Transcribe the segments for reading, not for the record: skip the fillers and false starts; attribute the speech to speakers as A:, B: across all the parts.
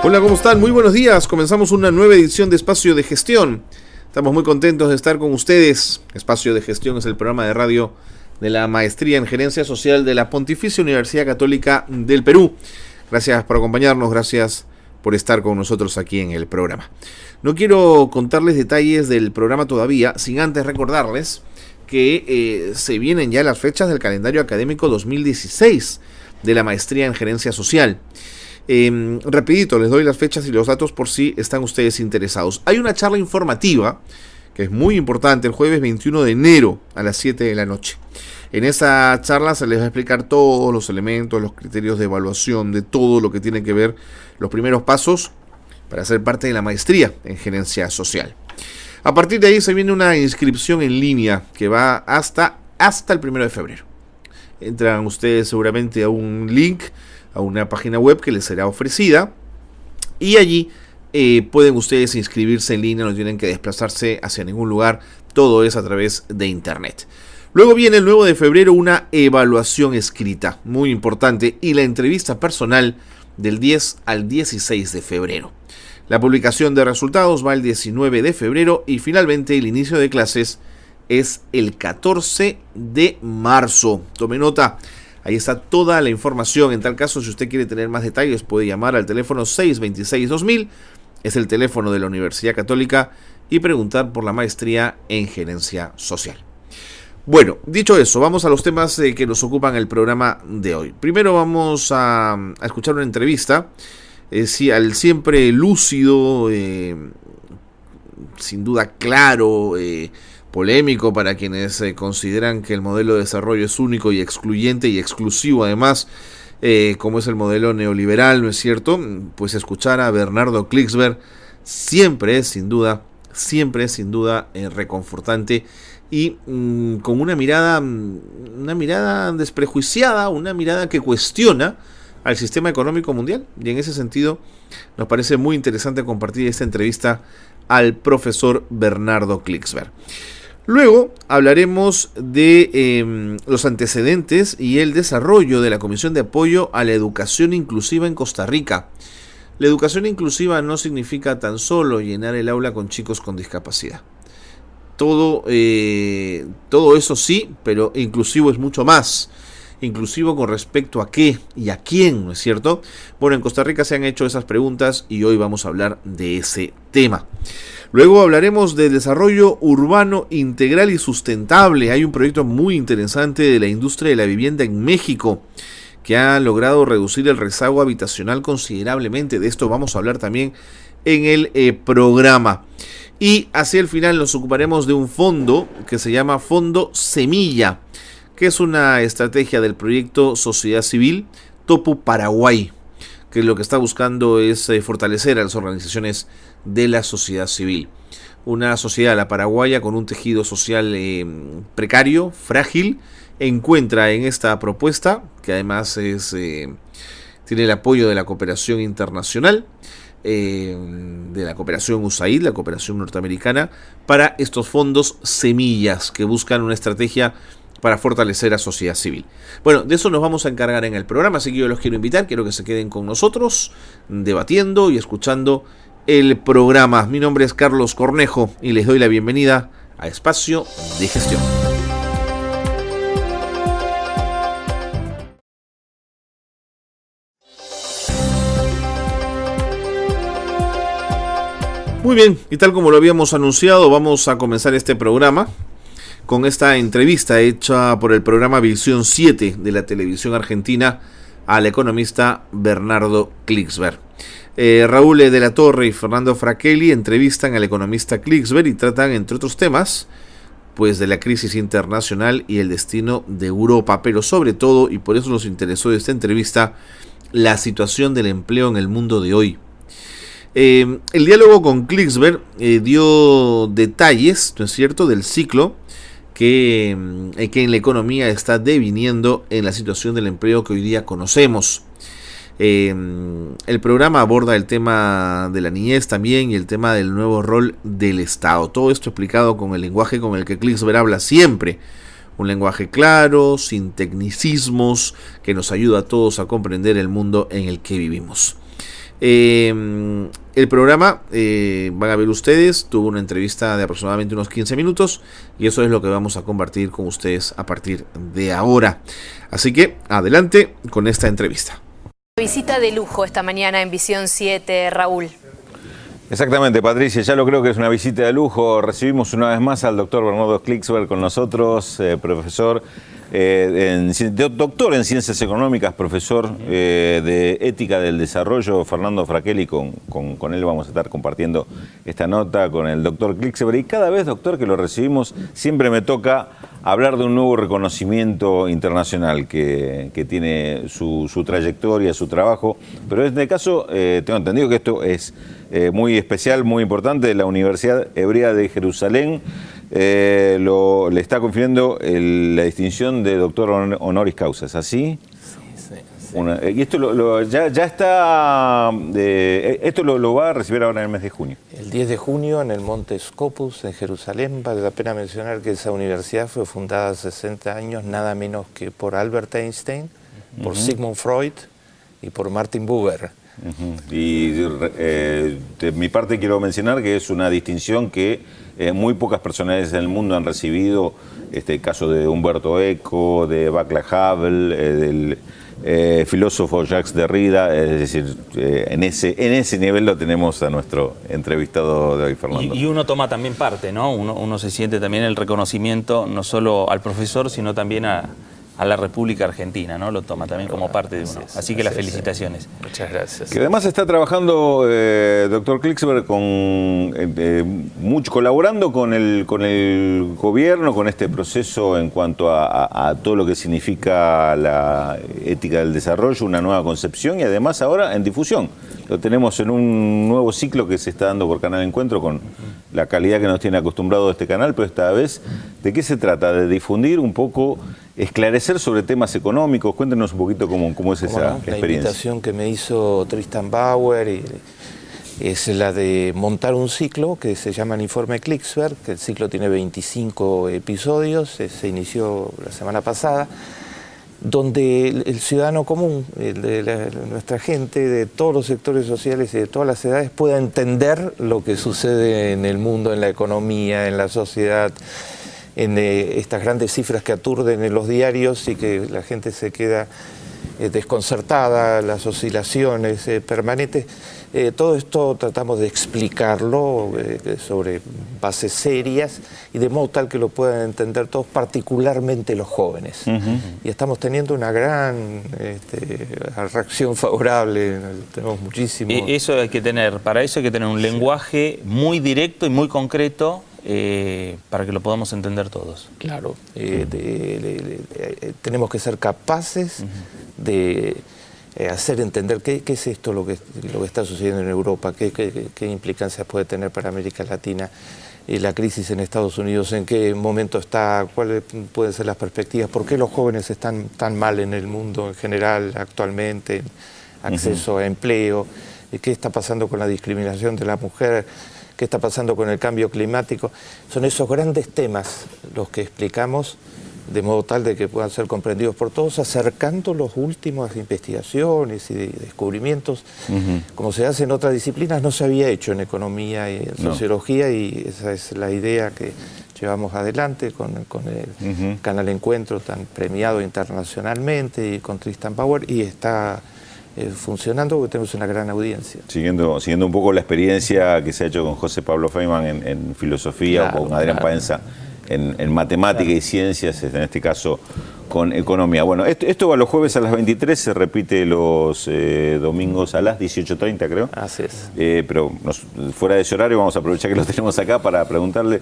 A: Hola, ¿cómo están? Muy buenos días. Comenzamos una nueva edición de Espacio de Gestión. Estamos muy contentos de estar con ustedes. Espacio de Gestión es el programa de radio de la Maestría en Gerencia Social de la Pontificia Universidad Católica del Perú. Gracias por acompañarnos, gracias por estar con nosotros aquí en el programa. No quiero contarles detalles del programa todavía, sin antes recordarles que se vienen ya las fechas del calendario académico 2016 de la Maestría en Gerencia Social. Rapidito, les doy las fechas y los datos por si están ustedes interesados. Hay una charla informativa que es muy importante el jueves 21 de enero a las 7 de la noche. En esa charla se les va a explicar todos los elementos, los criterios de evaluación, de todo lo que tiene que ver los primeros pasos para ser parte de la maestría en gerencia social. A partir de ahí se viene una inscripción en línea que va hasta el 1 de febrero. Entran ustedes seguramente a un link, a una página web que les será ofrecida y allí pueden ustedes inscribirse en línea, no tienen que desplazarse hacia ningún lugar, todo es a través de internet. Luego viene el 9 de febrero una evaluación escrita, muy importante, y la entrevista personal del 10 al 16 de febrero. La publicación de resultados va el 19 de febrero y finalmente el inicio de clases es el 14 de marzo. Tome nota. Ahí está toda la información. En tal caso, si usted quiere tener más detalles, puede llamar al teléfono 626-2000, es el teléfono de la Universidad Católica, y preguntar por la maestría en gerencia social. Bueno, dicho eso, vamos a los temas que nos ocupan el programa de hoy. Primero vamos a escuchar una entrevista al siempre lúcido, sin duda claro, polémico para quienes consideran que el modelo de desarrollo es único y excluyente y exclusivo además, como es el modelo neoliberal, ¿no es cierto? Pues escuchar a Bernardo Klicksberg siempre es sin duda reconfortante y con una mirada desprejuiciada, una mirada que cuestiona al sistema económico mundial, y en ese sentido nos parece muy interesante compartir esta entrevista al profesor Bernardo Klicksberg. Luego hablaremos de los antecedentes y el desarrollo de la Comisión de Apoyo a la Educación Inclusiva en Costa Rica. La educación inclusiva no significa tan solo llenar el aula con chicos con discapacidad. Todo eso sí, pero inclusivo es mucho más. Inclusivo con respecto a qué y a quién, ¿no es cierto? Bueno, en Costa Rica se han hecho esas preguntas y hoy vamos a hablar de ese tema. Luego hablaremos de desarrollo urbano integral y sustentable. Hay un proyecto muy interesante de la industria de la vivienda en México que ha logrado reducir el rezago habitacional considerablemente. De esto vamos a hablar también en el programa. Y hacia el final nos ocuparemos de un fondo que se llama Fondo Semilla, que es una estrategia del proyecto Sociedad Civil Topu Paraguay, que lo que está buscando es fortalecer a las organizaciones de la sociedad civil. Una sociedad, la paraguaya, con un tejido social precario, frágil, encuentra en esta propuesta, que además tiene el apoyo de la cooperación internacional, de la cooperación USAID, la cooperación norteamericana, para estos fondos semillas que buscan una estrategia para fortalecer a sociedad civil. Bueno, de eso nos vamos a encargar en el programa, así que yo los quiero invitar, quiero que se queden con nosotros, debatiendo y escuchando el programa. Mi nombre es Carlos Cornejo y les doy la bienvenida a Espacio de Gestión. Muy bien, y tal como lo habíamos anunciado, vamos a comenzar este programa con esta entrevista hecha por el programa Visión 7 de la televisión argentina al economista Bernardo Klicksberg. Raúl de la Torre y Fernando Fracchelli entrevistan al economista Klicksberg y tratan, entre otros temas, pues de la crisis internacional y el destino de Europa, pero sobre todo, y por eso nos interesó esta entrevista, la situación del empleo en el mundo de hoy. El diálogo con Klicksberg dio detalles, ¿no es cierto?, del ciclo que en la economía está deviniendo en la situación del empleo que hoy día conocemos. El programa aborda el tema de la niñez también y el tema del nuevo rol del Estado. Todo esto explicado con el lenguaje con el que Klicksberg habla siempre. Un lenguaje claro, sin tecnicismos, que nos ayuda a todos a comprender el mundo en el que vivimos. El programa, van a ver ustedes, tuvo una entrevista de aproximadamente unos 15 minutos y eso es lo que vamos a compartir con ustedes a partir de ahora. Así que adelante con esta entrevista.
B: Visita de lujo esta mañana en Visión 7, Raúl.
C: Exactamente, Patricia, ya lo creo que es una visita de lujo. Recibimos una vez más al doctor Bernardo Klicksberg con nosotros, profesor, doctor en Ciencias Económicas, profesor de Ética del Desarrollo, Fernando Fraquelli. Con él vamos a estar compartiendo esta nota con el doctor Klicksberg. Y cada vez, doctor, que lo recibimos, siempre me toca hablar de un nuevo reconocimiento internacional que tiene su trayectoria, su trabajo. Pero en este caso, tengo entendido que esto es muy especial, muy importante. La Universidad Hebrea de Jerusalén le está confiriendo la distinción de doctor honoris causa, ¿es así? Sí. Y esto ya está, esto lo va a recibir ahora en el mes de junio.
D: El 10 de junio en el Monte Scopus en Jerusalén. Vale la pena mencionar que esa universidad fue fundada hace 60 años, nada menos que por Albert Einstein, por Sigmund Freud y por Martin Buber.
C: Y de mi parte quiero mencionar que es una distinción que muy pocas personalidades en el mundo han recibido. El caso de Humberto Eco, de Václav Havel, del filósofo Jacques Derrida. Es decir, en ese nivel lo tenemos a nuestro entrevistado de hoy, Fernando.
E: Y uno toma también parte, ¿no? Uno se siente también el reconocimiento no solo al profesor, sino también a la República Argentina, ¿no? Lo toma también como parte de uno. Así que las felicitaciones.
D: Muchas gracias.
C: Que además está trabajando, doctor Klicksberg, colaborando con el gobierno, con este proceso en cuanto a todo lo que significa la ética del desarrollo, una nueva concepción y además ahora en difusión. Lo tenemos en un nuevo ciclo que se está dando por Canal Encuentro con la calidad que nos tiene acostumbrado este canal, pero esta vez, ¿de qué se trata? De difundir un poco, esclarecer sobre temas económicos. Cuéntenos un poquito cómo es esa experiencia.
D: La invitación que me hizo Tristan Bauer es la de montar un ciclo que se llama el Informe Klicksberg, que el ciclo tiene 25 episodios, se inició la semana pasada, donde el ciudadano común, nuestra gente de todos los sectores sociales y de todas las edades pueda entender lo que sucede en el mundo, en la economía, en la sociedad, en estas grandes cifras que aturden en los diarios y que la gente se queda desconcertada, las oscilaciones permanentes. Todo esto tratamos de explicarlo sobre bases serias y de modo tal que lo puedan entender todos, particularmente los jóvenes. Y estamos teniendo una gran reacción favorable, tenemos muchísimo.
E: Eso hay que tener, para eso hay que tener un lenguaje muy directo y muy concreto para que lo podamos entender todos.
D: Claro, tenemos que ser capaces de hacer entender qué es esto lo que está sucediendo en Europa, qué implicancias puede tener para América Latina, la crisis en Estados Unidos, en qué momento está, cuáles pueden ser las perspectivas, por qué los jóvenes están tan mal en el mundo en general actualmente, acceso a empleo, qué está pasando con la discriminación de la mujer, qué está pasando con el cambio climático. Son esos grandes temas los que explicamos de modo tal de que puedan ser comprendidos por todos, acercando las últimas investigaciones y descubrimientos, como se hace en otras disciplinas, no se había hecho en economía y en sociología, y esa es la idea que llevamos adelante con el Canal Encuentro, tan premiado internacionalmente, y con Tristan Bauer, y está funcionando porque tenemos una gran audiencia.
C: Siguiendo un poco la experiencia que se ha hecho con José Pablo Feynman en filosofía, o con Adrián Paenza en matemática y ciencias, en este caso con economía. Bueno, esto va los jueves a las 23, se repite los domingos a las 18:30, creo.
D: Así es.
C: Pero fuera de ese horario vamos a aprovechar que lo tenemos acá para preguntarle,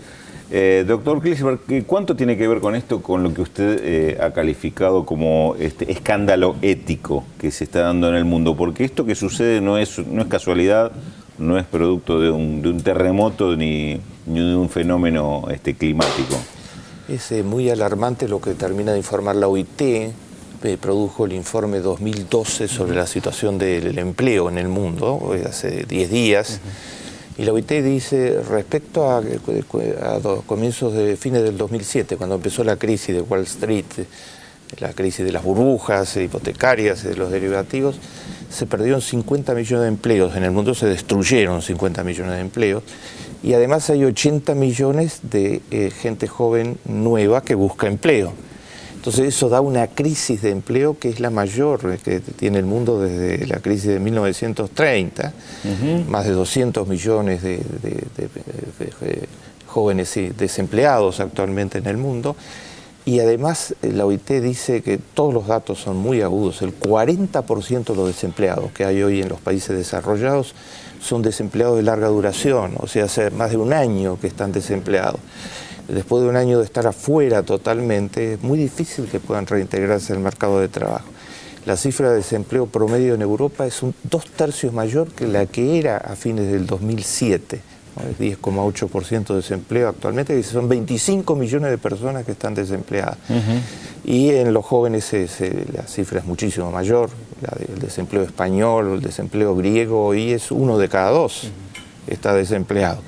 C: doctor Klicksberg, ¿cuánto tiene que ver con esto, con lo que usted ha calificado como este escándalo ético que se está dando en el mundo? Porque esto que sucede no es casualidad, no es producto de un terremoto ni de un fenómeno climático.
D: Es muy alarmante lo que termina de informar la OIT. Produjo el informe 2012 sobre la situación del empleo en el mundo, hace 10 días. Y la OIT dice, respecto a comienzos de fines del 2007, cuando empezó la crisis de Wall Street, la crisis de las burbujas hipotecarias y de los derivativos, se perdieron 50 millones de empleos. En el mundo se destruyeron 50 millones de empleos. Y además hay 80 millones de gente joven nueva que busca empleo. Entonces eso da una crisis de empleo que es la mayor que tiene el mundo desde la crisis de 1930. Más de 200 millones de jóvenes desempleados actualmente en el mundo. Y además la OIT dice que todos los datos son muy agudos. El 40% de los desempleados que hay hoy en los países desarrollados son desempleados de larga duración, o sea, hace más de un año que están desempleados. Después de un año de estar afuera totalmente, es muy difícil que puedan reintegrarse al mercado de trabajo. La cifra de desempleo promedio en Europa es 2/3 mayor que la que era a fines del 2007. ¿No? Es 10,8% de desempleo actualmente, y son 25 millones de personas que están desempleadas. Y en los jóvenes la cifra es muchísimo mayor, el desempleo español, el desempleo griego, y es 1 de cada 2 está desempleado.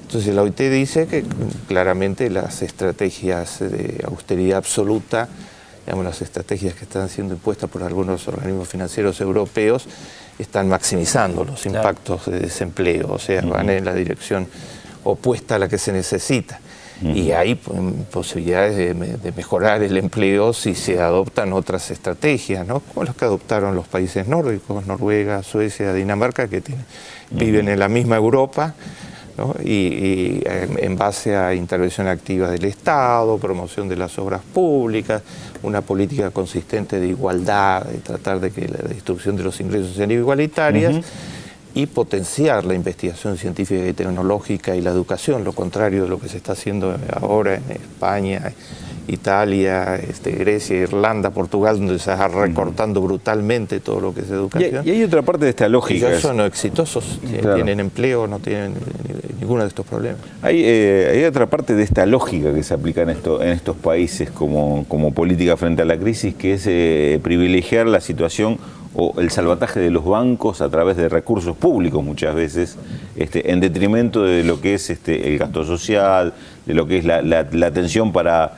D: Entonces la OIT dice que claramente las estrategias de austeridad absoluta, digamos, las estrategias que están siendo impuestas por algunos organismos financieros europeos, están maximizando los impactos de desempleo, o sea, van en la dirección opuesta a la que se necesita. Y hay posibilidades de mejorar el empleo si se adoptan otras estrategias, ¿no? Como las que adoptaron los países nórdicos, Noruega, Suecia, Dinamarca, que viven en la misma Europa, ¿no? Y en base a intervención activa del Estado, promoción de las obras públicas, una política consistente de igualdad, de tratar de que la distribución de los ingresos sean igualitarias, y potenciar la investigación científica y tecnológica y la educación, lo contrario de lo que se está haciendo ahora en España, Italia, Grecia, Irlanda, Portugal, donde se está recortando brutalmente todo lo que es educación.
C: Y hay otra parte de esta lógica.
D: Ellos son exitosos, tienen empleo, no tienen ninguno de estos problemas.
C: Hay otra parte de esta lógica que se aplica en estos países como política frente a la crisis, que es privilegiar la situación o el salvataje de los bancos a través de recursos públicos muchas veces, en detrimento de lo que es el gasto social, de lo que es la atención para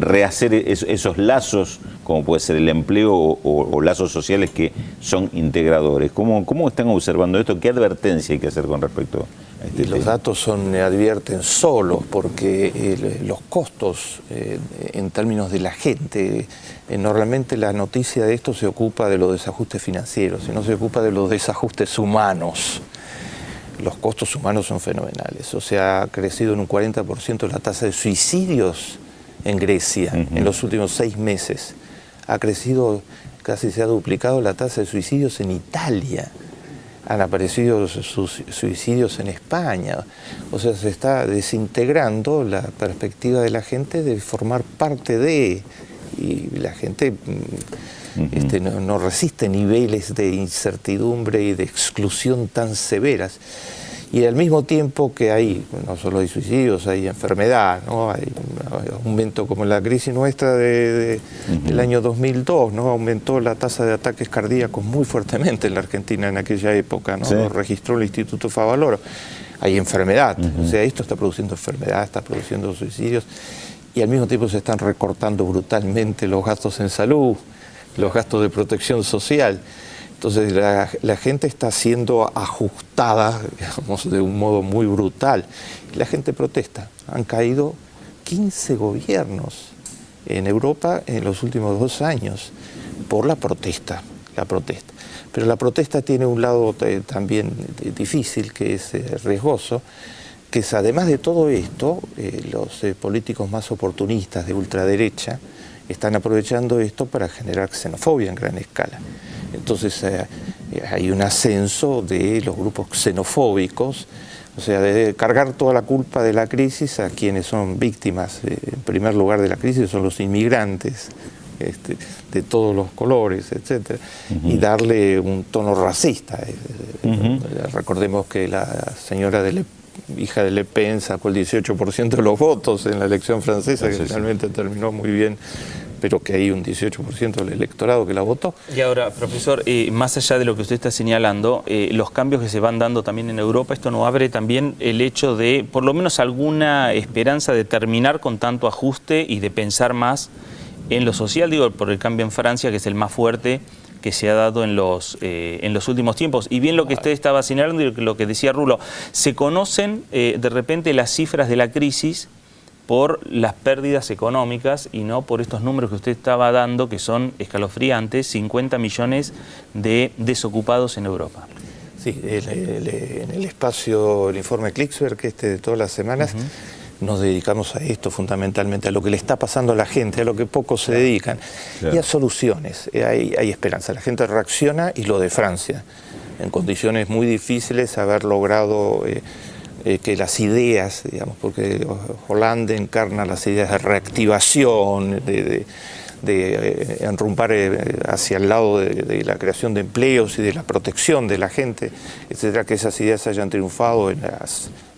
C: rehacer esos lazos, como puede ser el empleo o lazos sociales que son integradores. ¿Cómo están observando esto? ¿Qué advertencia hay que hacer con respecto a este tema?
D: Los datos advierten solos, porque los costos en términos de la gente, normalmente la noticia de esto se ocupa de los desajustes financieros y no se ocupa de los desajustes humanos. Los costos humanos son fenomenales. O sea, ha crecido en un 40% la tasa de suicidios en Grecia en los últimos 6 meses. Ha crecido, casi se ha duplicado la tasa de suicidios en Italia. Han aparecido suicidios en España. O sea, se está desintegrando la perspectiva de la gente de formar parte de... Y la gente no resiste niveles de incertidumbre y de exclusión tan severas. Y al mismo tiempo que hay, no solo hay suicidios, hay enfermedad, ¿no? Hay un aumento como la crisis nuestra del año 2002, ¿no? Aumentó la tasa de ataques cardíacos muy fuertemente en la Argentina en aquella época, ¿no? Sí. Lo registró el Instituto Favaloro. Hay enfermedad, o sea, esto está produciendo enfermedad, está produciendo suicidios, y al mismo tiempo se están recortando brutalmente los gastos en salud, los gastos de protección social. Entonces la gente está siendo ajustada, digamos, de un modo muy brutal. La gente protesta. Han caído 15 gobiernos en Europa en los últimos 2 años por la protesta. Pero la protesta tiene un lado también difícil, que es riesgoso, que es, además de todo esto, los políticos más oportunistas de ultraderecha están aprovechando esto para generar xenofobia en gran escala. Entonces hay un ascenso de los grupos xenofóbicos, o sea, de cargar toda la culpa de la crisis a quienes son víctimas, en primer lugar de la crisis, son los inmigrantes, de todos los colores, etc. Y darle un tono racista. Recordemos que la señora hija de Le Pen sacó el 18% de los votos en la elección francesa, que finalmente terminó muy bien, pero que hay un 18% del electorado que la votó.
E: Y ahora, profesor, más allá de lo que usted está señalando, los cambios que se van dando también en Europa, ¿esto no abre también el hecho de, por lo menos, alguna esperanza de terminar con tanto ajuste y de pensar más en lo social? Digo, por el cambio en Francia, que es el más fuerte, que se ha dado en los últimos tiempos. Y bien lo que usted estaba señalando y lo que decía Rulo, se conocen de repente las cifras de la crisis por las pérdidas económicas y no por estos números que usted estaba dando, que son escalofriantes, 50 millones de desocupados en Europa.
D: Sí, en el espacio, el informe Klicksberg, de todas las semanas, nos dedicamos a esto fundamentalmente, a lo que le está pasando a la gente, a lo que pocos se dedican, y a soluciones. Hay esperanza, la gente reacciona, y lo de Francia, en condiciones muy difíciles, haber logrado que las ideas, digamos, porque Hollande encarna las ideas de reactivación, de enrumpar hacia el lado de la creación de empleos y de la protección de la gente, etcétera, que esas ideas hayan triunfado en la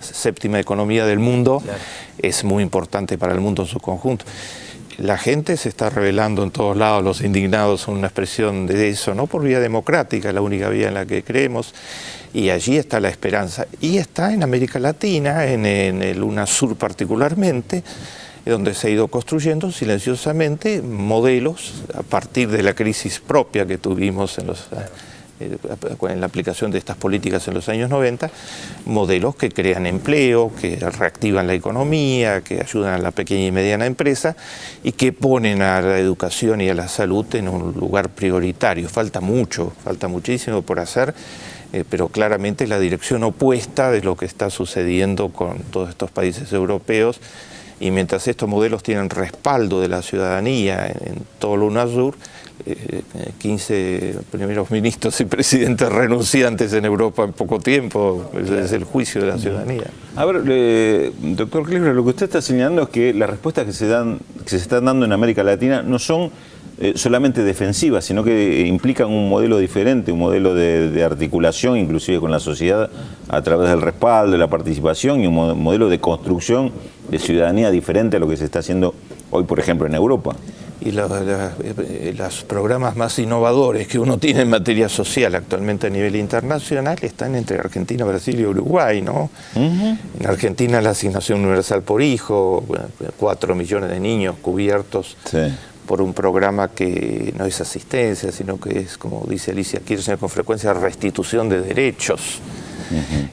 D: séptima economía del mundo, claro, es muy importante para el mundo en su conjunto. La gente se está rebelando en todos lados, los indignados son una expresión de eso, no por vía democrática, la única vía en la que creemos, y allí está la esperanza. Y está en América Latina, en el UNASUR particularmente, donde se ha ido construyendo silenciosamente modelos a partir de la crisis propia que tuvimos en la aplicación de estas políticas en los años 90, modelos que crean empleo, que reactivan la economía, que ayudan a la pequeña y mediana empresa y que ponen a la educación y a la salud en un lugar prioritario. Falta muchísimo por hacer, pero claramente la dirección opuesta de lo que está sucediendo con todos estos países europeos. Y mientras estos modelos tienen respaldo de la ciudadanía en todo el UNASUR, 15 primeros ministros y presidentes renunciantes en Europa en poco tiempo, es el juicio de la ciudadanía.
C: A ver, doctor Klicksberg, lo que usted está señalando es que las respuestas que se están dando en América Latina no son solamente defensivas, sino que implican un modelo diferente, un modelo de articulación, inclusive con la sociedad, a través del respaldo, de la participación, y un modelo de construcción de ciudadanía diferente a lo que se está haciendo hoy, por ejemplo, en Europa.
D: Y los programas más innovadores que uno tiene en materia social actualmente a nivel internacional están entre Argentina, Brasil y Uruguay, ¿no? En Argentina la asignación universal por hijo, 4 millones de niños cubiertos, sí, por un programa que no es asistencia, sino que es, como dice Alicia Kirchner con frecuencia, restitución de derechos.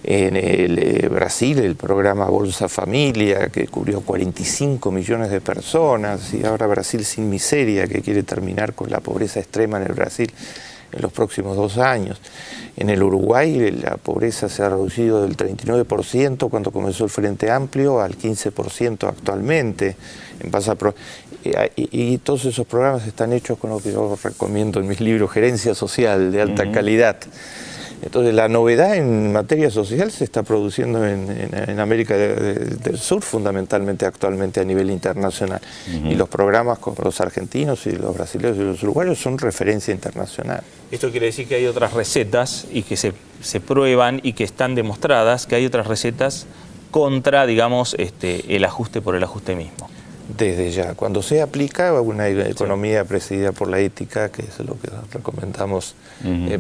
D: En Brasil, el programa Bolsa Familia, que cubrió 45 millones de personas, y ahora Brasil sin miseria, que quiere terminar con la pobreza extrema en el Brasil en los próximos 2 años. En el Uruguay la pobreza se ha reducido del 39% cuando comenzó el Frente Amplio al 15% actualmente. Y todos esos programas están hechos con lo que yo recomiendo en mis libros, Gerencia Social de alta calidad. Entonces la novedad en materia social se está produciendo en América del Sur, fundamentalmente actualmente a nivel internacional. Y los programas como los argentinos y los brasileños y los uruguayos son referencia internacional.
E: Esto quiere decir que hay otras recetas y que se prueban y que están demostradas, que hay otras recetas contra, digamos, el ajuste por el ajuste mismo.
D: Desde ya, cuando se aplica una economía presidida por la ética, que es lo que recomendamos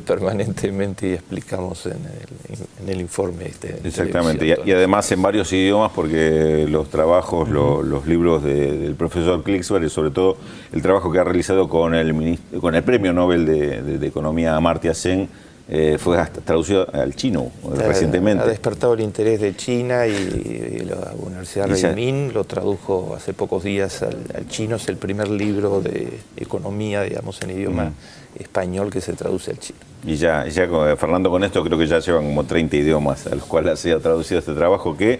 D: permanentemente y explicamos en el informe.
C: Exactamente, y además en varios idiomas, porque los trabajos, los libros del profesor Klicksberg, y sobre todo el trabajo que ha realizado con el Premio Nobel de Economía Amartya Sen, fue hasta traducido al chino recientemente.
D: Ha despertado el interés de China y la Universidad Renmin lo tradujo hace pocos días al chino. Es el primer libro de economía, digamos, en idioma español que se traduce al chino. Y
C: ya Fernando, con esto creo que ya llevan como 30 idiomas a los cuales se ha traducido este trabajo, que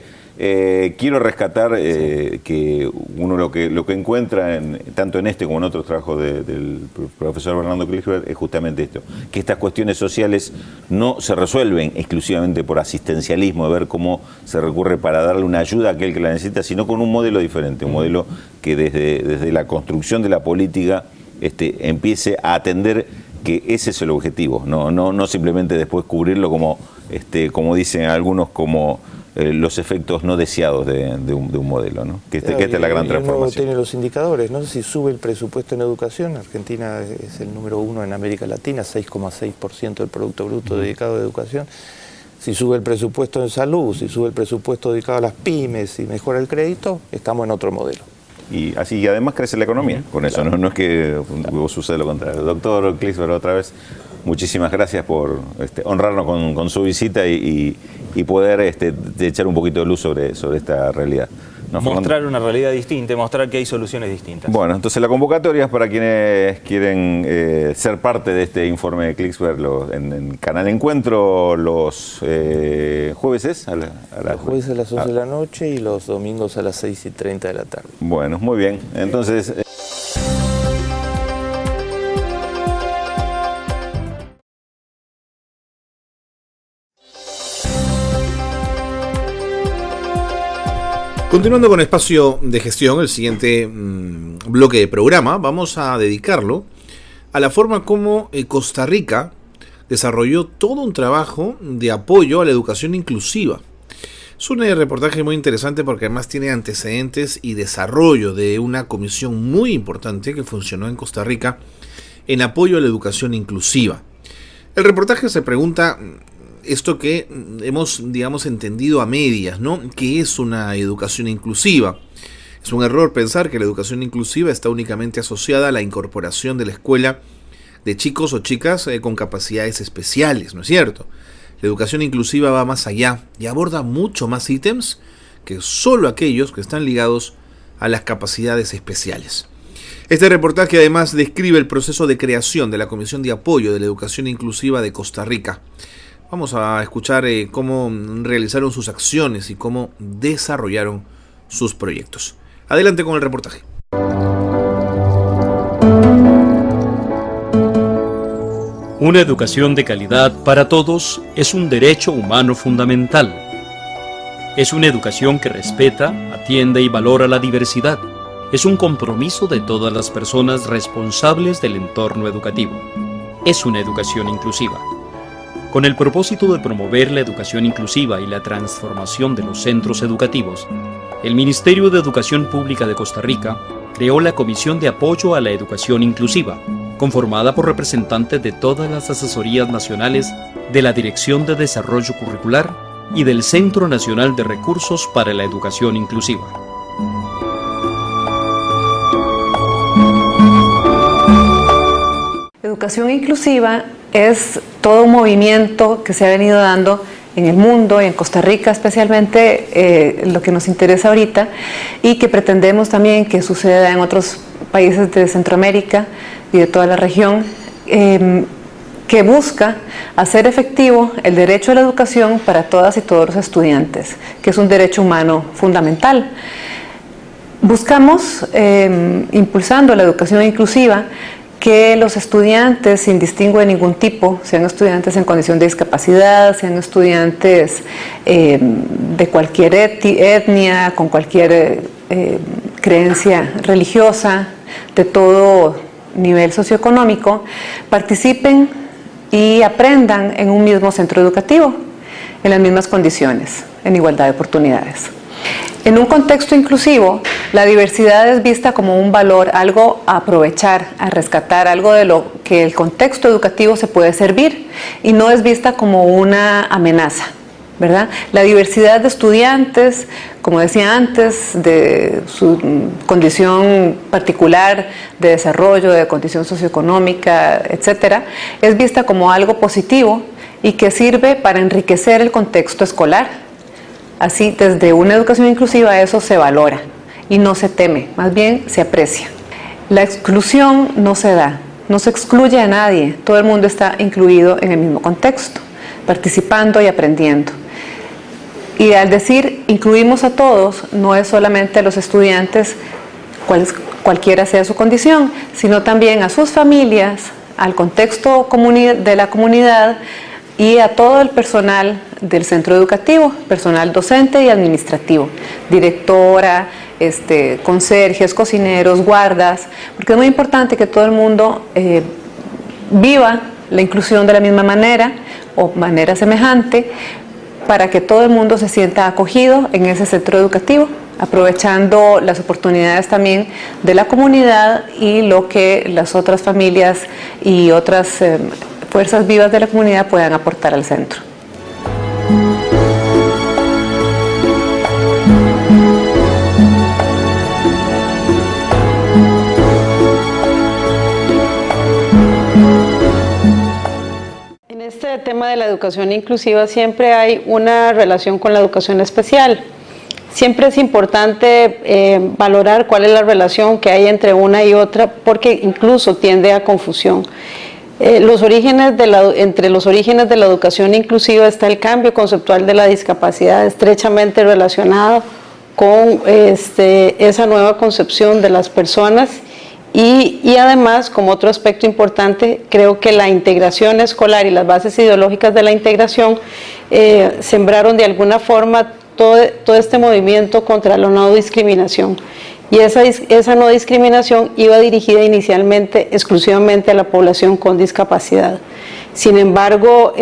C: quiero rescatar que uno lo que encuentra tanto en este como en otros trabajos del profesor Fernando Klicksberg es justamente esto, que estas cuestiones sociales no se resuelven exclusivamente por asistencialismo, de ver cómo se recurre para darle una ayuda a aquel que la necesita, sino con un modelo diferente, un modelo que desde la construcción de la política empiece a atender que ese es el objetivo, no simplemente después cubrirlo como dicen algunos, como los efectos no deseados de un modelo, ¿no? Que esta es la gran transformación.
D: Uno tiene los indicadores, ¿no? Si sube el presupuesto en educación, Argentina es el número 1 en América Latina, 6,6% del Producto Bruto dedicado a educación. Si sube el presupuesto en salud, si sube el presupuesto dedicado a las pymes, si mejora el crédito, estamos en otro modelo.
C: y así y además crece la economía con eso, no es que sucede lo contrario. Doctor Klicksberg, otra vez, muchísimas gracias por honrarnos con su visita y poder echar un poquito de luz sobre esta realidad.
E: Mostrar una realidad distinta, mostrar que hay soluciones distintas.
C: Bueno, entonces la convocatoria es para quienes quieren ser parte de este informe de Klicksberg en Canal Encuentro los jueves
D: los jueves a las 11 de la noche y los domingos a las 6:30 de la tarde.
C: Bueno, muy bien. Entonces...
A: Continuando con espacio de gestión, el siguiente bloque de programa, vamos a dedicarlo a la forma como Costa Rica desarrolló todo un trabajo de apoyo a la educación inclusiva. Es un reportaje muy interesante porque además tiene antecedentes y desarrollo de una comisión muy importante que funcionó en Costa Rica en apoyo a la educación inclusiva. El reportaje se pregunta... esto que hemos, digamos, entendido a medias, ¿no? ¿Qué es una educación inclusiva? Es un error pensar que la educación inclusiva está únicamente asociada a la incorporación de la escuela de chicos o chicas con capacidades especiales, ¿no es cierto? La educación inclusiva va más allá y aborda mucho más ítems que solo aquellos que están ligados a las capacidades especiales. Este reportaje además describe el proceso de creación de la Comisión de Apoyo de la Educación Inclusiva de Costa Rica. Vamos a escuchar cómo realizaron sus acciones y cómo desarrollaron sus proyectos. Adelante con el reportaje.
F: Una educación de calidad para todos es un derecho humano fundamental. Es una educación que respeta, atiende y valora la diversidad. Es un compromiso de todas las personas responsables del entorno educativo. Es una educación inclusiva. Con el propósito de promover la educación inclusiva y la transformación de los centros educativos, el Ministerio de Educación Pública de Costa Rica creó la Comisión de Apoyo a la Educación Inclusiva, conformada por representantes de todas las asesorías nacionales de la Dirección de Desarrollo Curricular y del Centro Nacional de Recursos para la Educación Inclusiva.
G: Educación inclusiva es todo un movimiento que se ha venido dando en el mundo y en Costa Rica especialmente, lo que nos interesa ahorita, y que pretendemos también que suceda en otros países de Centroamérica y de toda la región, que busca hacer efectivo el derecho a la educación para todas y todos los estudiantes, que es un derecho humano fundamental. Buscamos, impulsando la educación inclusiva, que los estudiantes, sin distingo de ningún tipo, sean estudiantes en condición de discapacidad, sean estudiantes de cualquier etnia, con cualquier creencia religiosa, de todo nivel socioeconómico, participen y aprendan en un mismo centro educativo, en las mismas condiciones, en igualdad de oportunidades. En un contexto inclusivo, la diversidad es vista como un valor, algo a aprovechar, a rescatar, algo de lo que el contexto educativo se puede servir, y no es vista como una amenaza, ¿verdad? La diversidad de estudiantes, como decía antes, de su condición particular de desarrollo, de condición socioeconómica, etcétera, es vista como algo positivo y que sirve para enriquecer el contexto escolar. Así, desde una educación inclusiva eso se valora y no se teme, más bien se aprecia. La exclusión no se da, no se excluye a nadie, todo el mundo está incluido en el mismo contexto, participando y aprendiendo. Y al decir incluimos a todos, no es solamente a los estudiantes, cualquiera sea su condición, sino también a sus familias, al contexto de la comunidad, y a todo el personal del centro educativo, personal docente y administrativo, directora, conserjes, cocineros, guardas, porque es muy importante que todo el mundo viva la inclusión de la misma manera o manera semejante, para que todo el mundo se sienta acogido en ese centro educativo, aprovechando las oportunidades también de la comunidad y lo que las otras familias y otras fuerzas vivas de la comunidad puedan aportar al centro.
H: el tema de la educación inclusiva siempre hay una relación con la educación especial. Siempre es importante valorar cuál es la relación que hay entre una y otra, porque incluso tiende a confusión. Entre los orígenes de la educación inclusiva está el cambio conceptual de la discapacidad, estrechamente relacionado con esa nueva concepción de las personas. Y además, como otro aspecto importante, creo que la integración escolar y las bases ideológicas de la integración sembraron de alguna forma todo este movimiento contra la no discriminación. Y esa no discriminación iba dirigida inicialmente exclusivamente a la población con discapacidad. Sin embargo,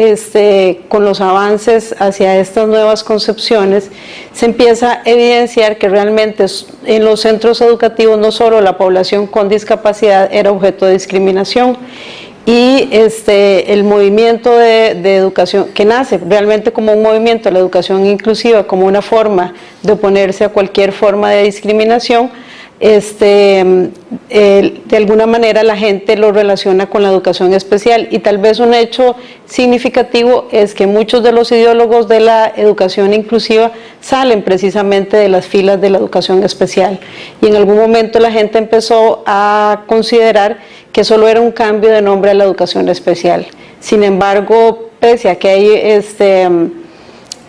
H: con los avances hacia estas nuevas concepciones, se empieza a evidenciar que realmente en los centros educativos no solo la población con discapacidad era objeto de discriminación, y el movimiento de educación, que nace realmente como un movimiento de la educación inclusiva, como una forma de oponerse a cualquier forma de discriminación, de alguna manera la gente lo relaciona con la educación especial, y tal vez un hecho significativo es que muchos de los ideólogos de la educación inclusiva salen precisamente de las filas de la educación especial, y en algún momento la gente empezó a considerar que solo era un cambio de nombre a la educación especial. Sin embargo, pese a que hay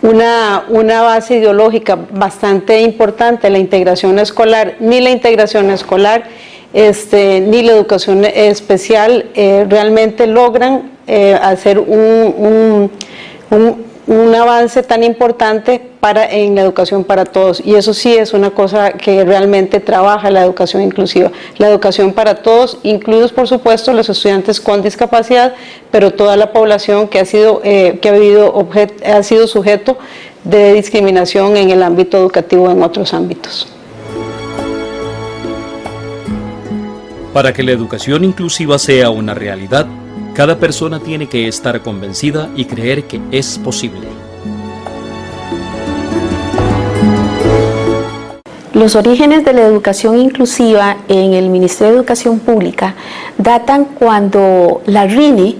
H: una base ideológica bastante importante, la integración escolar, ni la integración escolar ni la educación especial realmente logran hacer un avance tan importante en la educación para todos, y eso sí es una cosa que realmente trabaja la educación inclusiva, la educación para todos, incluidos por supuesto los estudiantes con discapacidad, pero toda la población que ha sido sujeto de discriminación en el ámbito educativo en otros ámbitos.
F: Para que la educación inclusiva sea una realidad, cada persona tiene que estar convencida y creer que es posible.
I: Los orígenes de la educación inclusiva en el Ministerio de Educación Pública datan cuando la RINE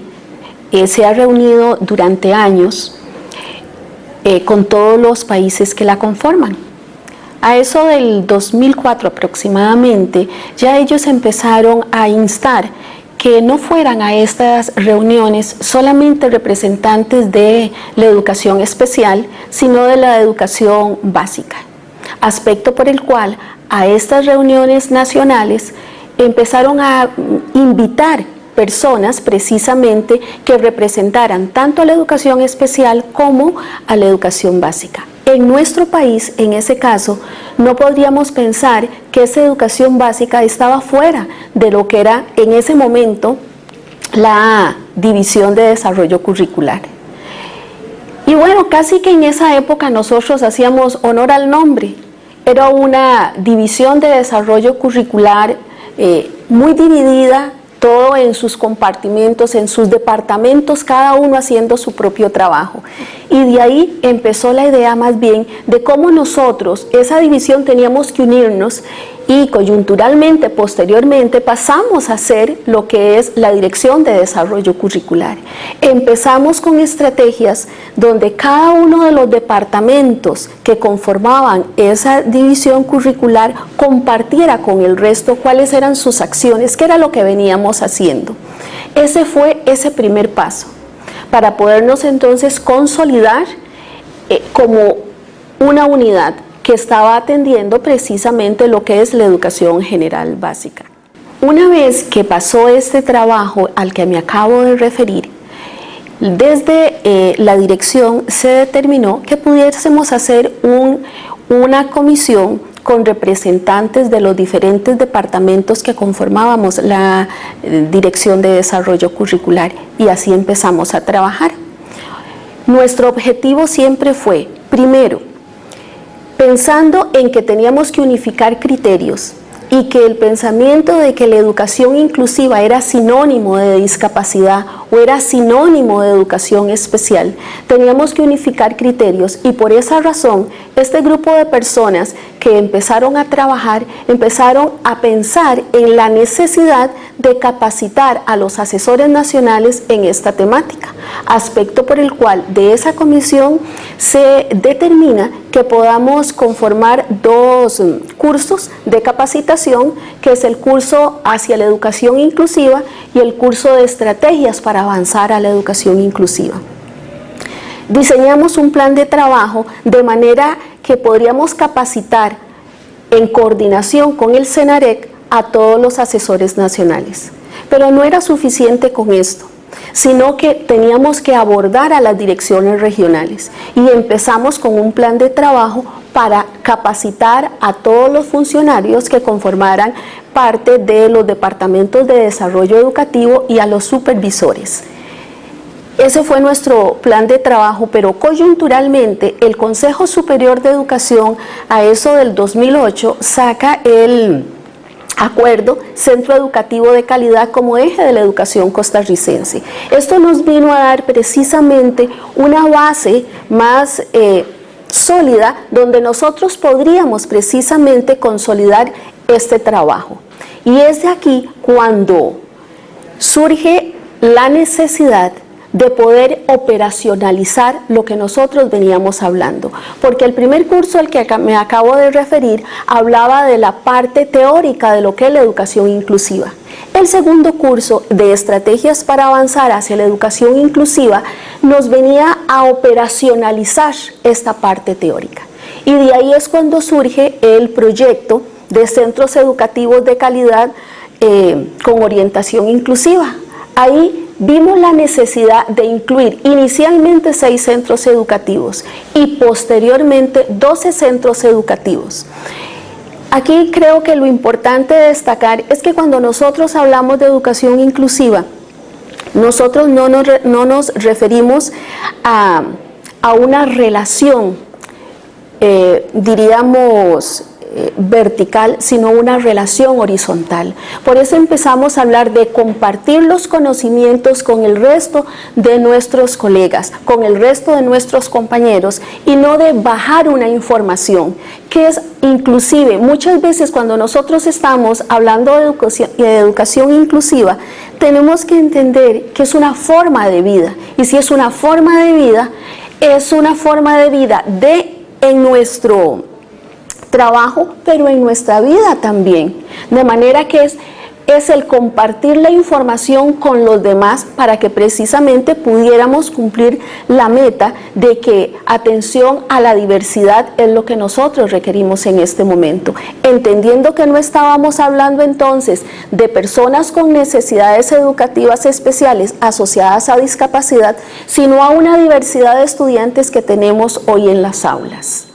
I: se ha reunido durante años con todos los países que la conforman. A eso del 2004 aproximadamente, ya ellos empezaron a instar que no fueran a estas reuniones solamente representantes de la educación especial, sino de la educación básica. Aspecto por el cual a estas reuniones nacionales empezaron a invitar personas precisamente que representaran tanto a la educación especial como a la educación básica. En nuestro país, en ese caso, no podríamos pensar que esa educación básica estaba fuera de lo que era en ese momento la División de Desarrollo Curricular. Y bueno, casi que en esa época nosotros hacíamos honor al nombre. Era una división de desarrollo curricular muy dividida, todo en sus compartimentos, en sus departamentos, cada uno haciendo su propio trabajo. Y de ahí empezó la idea más bien de cómo nosotros, esa división, teníamos que unirnos, y coyunturalmente, posteriormente, pasamos a hacer lo que es la Dirección de Desarrollo Curricular. Empezamos con estrategias donde cada uno de los departamentos que conformaban esa división curricular compartiera con el resto cuáles eran sus acciones, qué era lo que veníamos haciendo. Ese fue ese primer paso, para podernos entonces consolidar como una unidad que estaba atendiendo precisamente lo que es la educación general básica. Una vez que pasó este trabajo al que me acabo de referir, desde la dirección se determinó que pudiésemos hacer una comisión con representantes de los diferentes departamentos que conformábamos la Dirección de Desarrollo Curricular, y así empezamos a trabajar. Nuestro objetivo siempre fue, primero, pensando en que teníamos que unificar criterios, y que el pensamiento de que la educación inclusiva era sinónimo de discapacidad o era sinónimo de educación especial, teníamos que unificar criterios, y por esa razón este grupo de personas que empezaron a trabajar, empezaron a pensar en la necesidad de capacitar a los asesores nacionales en esta temática, aspecto por el cual de esa comisión se determina que podamos conformar 2 cursos de capacitación, que es el curso hacia la educación inclusiva y el curso de estrategias para avanzar a la educación inclusiva. Diseñamos un plan de trabajo de manera que podríamos capacitar en coordinación con el SENAREC a todos los asesores nacionales. Pero no era suficiente con esto, sino que teníamos que abordar a las direcciones regionales, y empezamos con un plan de trabajo para capacitar a todos los funcionarios que conformaran parte de los departamentos de desarrollo educativo y a los supervisores. Ese fue nuestro plan de trabajo, pero coyunturalmente el Consejo Superior de Educación, a eso del 2008, saca el acuerdo Centro Educativo de Calidad como eje de la educación costarricense. Esto nos vino a dar precisamente una base más sólida, donde nosotros podríamos precisamente consolidar este trabajo. Y es de aquí cuando surge la necesidad de poder operacionalizar lo que nosotros veníamos hablando, porque el primer curso al que me acabo de referir hablaba de la parte teórica de lo que es la educación inclusiva. El segundo curso de estrategias para avanzar hacia la educación inclusiva nos venía a operacionalizar esta parte teórica, y de ahí es cuando surge el proyecto de centros educativos de calidad con orientación inclusiva. Ahí vimos la necesidad de incluir inicialmente 6 centros educativos y posteriormente 12 centros educativos. Aquí creo que lo importante de destacar es que cuando nosotros hablamos de educación inclusiva, nosotros no nos referimos a una relación, diríamos, vertical, sino una relación horizontal. Por eso empezamos a hablar de compartir los conocimientos con el resto de nuestros colegas, con el resto de nuestros compañeros, y no de bajar una información, que es inclusive muchas veces cuando nosotros estamos hablando de educación inclusiva, tenemos que entender que es una forma de vida, y si es una forma de vida, es una forma de vida en nuestro trabajo, pero en nuestra vida también, de manera que es el compartir la información con los demás para que precisamente pudiéramos cumplir la meta de que atención a la diversidad es lo que nosotros requerimos en este momento, entendiendo que no estábamos hablando entonces de personas con necesidades educativas especiales asociadas a discapacidad, sino a una diversidad de estudiantes que tenemos hoy en las aulas.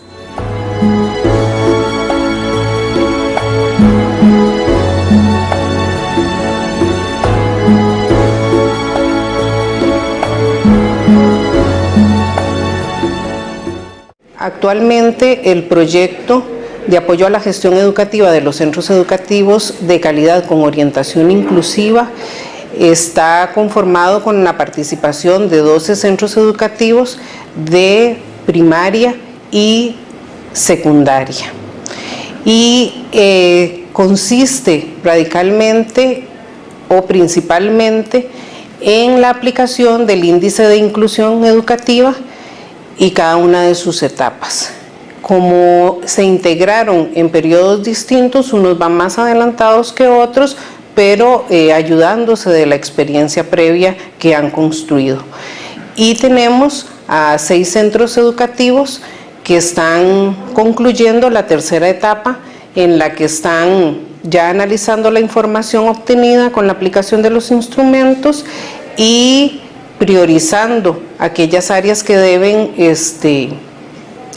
J: Actualmente el proyecto de apoyo a la gestión educativa de los centros educativos de calidad con orientación inclusiva está conformado con la participación de 12 centros educativos de primaria y secundaria. Y consiste radicalmente o principalmente en la aplicación del índice de inclusión educativa y cada una de sus etapas. Como se integraron en periodos distintos, unos van más adelantados que otros, pero ayudándose de la experiencia previa que han construido. Y tenemos a 6 centros educativos que están concluyendo la tercera etapa, en la que están ya analizando la información obtenida con la aplicación de los instrumentos y priorizando aquellas áreas que deben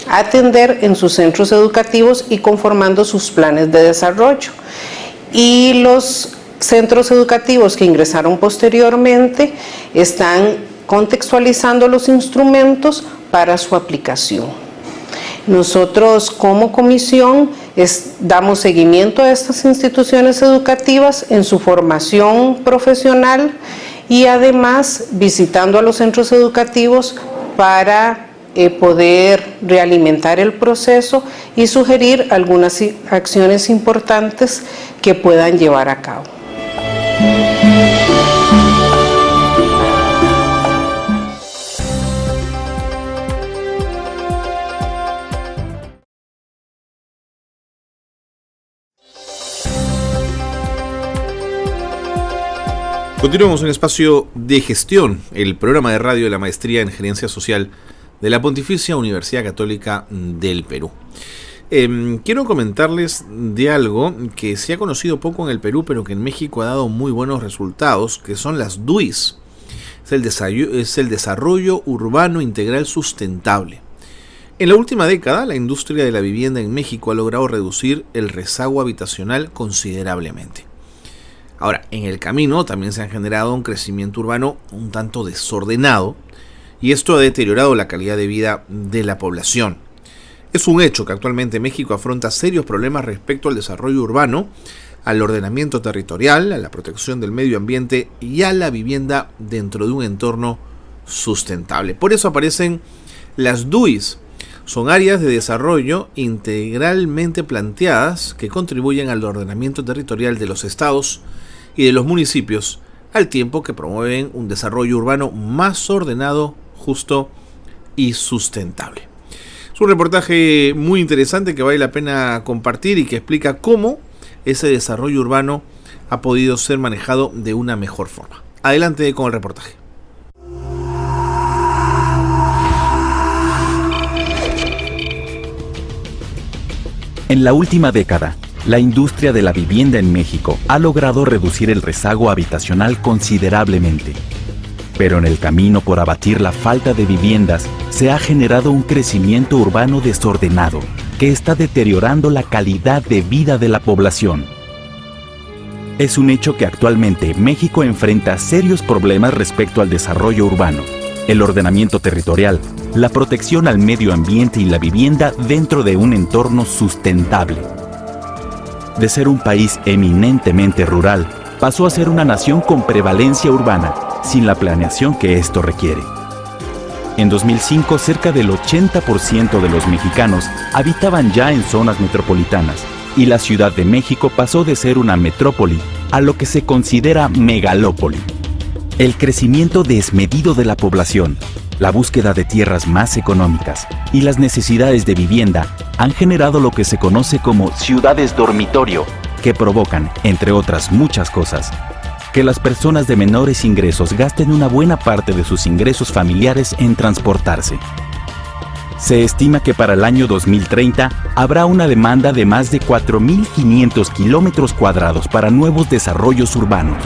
J: atender en sus centros educativos y conformando sus planes de desarrollo. Y los centros educativos que ingresaron posteriormente están contextualizando los instrumentos para su aplicación. Nosotros como comisión damos seguimiento a estas instituciones educativas en su formación profesional y además visitando a los centros educativos para poder realimentar el proceso y sugerir algunas acciones importantes que puedan llevar a cabo.
A: Continuamos en Espacio de Gestión, el programa de radio de la Maestría en Gerencia Social de la Pontificia Universidad Católica del Perú. Quiero comentarles de algo que se ha conocido poco en el Perú, pero que en México ha dado muy buenos resultados, que son las DUIs. Es el desarrollo urbano integral sustentable. En la última década, la industria de la vivienda en México ha logrado reducir el rezago habitacional considerablemente. Ahora, en el camino también se ha generado un crecimiento urbano un tanto desordenado y esto ha deteriorado la calidad de vida de la población. Es un hecho que actualmente México afronta serios problemas respecto al desarrollo urbano, al ordenamiento territorial, a la protección del medio ambiente y a la vivienda dentro de un entorno sustentable. Por eso aparecen las DUIs. Son áreas de desarrollo integralmente planteadas que contribuyen al ordenamiento territorial de los estados y de los municipios, al tiempo que promueven un desarrollo urbano más ordenado, justo y sustentable. Es un reportaje muy interesante que vale la pena compartir y que explica cómo ese desarrollo urbano ha podido ser manejado de una mejor forma. Adelante con el reportaje.
K: En la última década, la industria de la vivienda en México ha logrado reducir el rezago habitacional considerablemente. Pero en el camino por abatir la falta de viviendas, se ha generado un crecimiento urbano desordenado que está deteriorando la calidad de vida de la población. Es un hecho que actualmente México enfrenta serios problemas respecto al desarrollo urbano, el ordenamiento territorial, la protección al medio ambiente y la vivienda dentro de un entorno sustentable. De ser un país eminentemente rural, pasó a ser una nación con prevalencia urbana, sin la planeación que esto requiere. En 2005, cerca del 80% de los mexicanos habitaban ya en zonas metropolitanas, y la Ciudad de México pasó de ser una metrópoli a lo que se considera megalópoli. El crecimiento desmedido de la población, la búsqueda de tierras más económicas y las necesidades de vivienda han generado lo que se conoce como ciudades dormitorio, que provocan, entre otras muchas cosas, que las personas de menores ingresos gasten una buena parte de sus ingresos familiares en transportarse. Se estima que para el año 2030 habrá una demanda de más de 4.500 kilómetros cuadrados para nuevos desarrollos urbanos,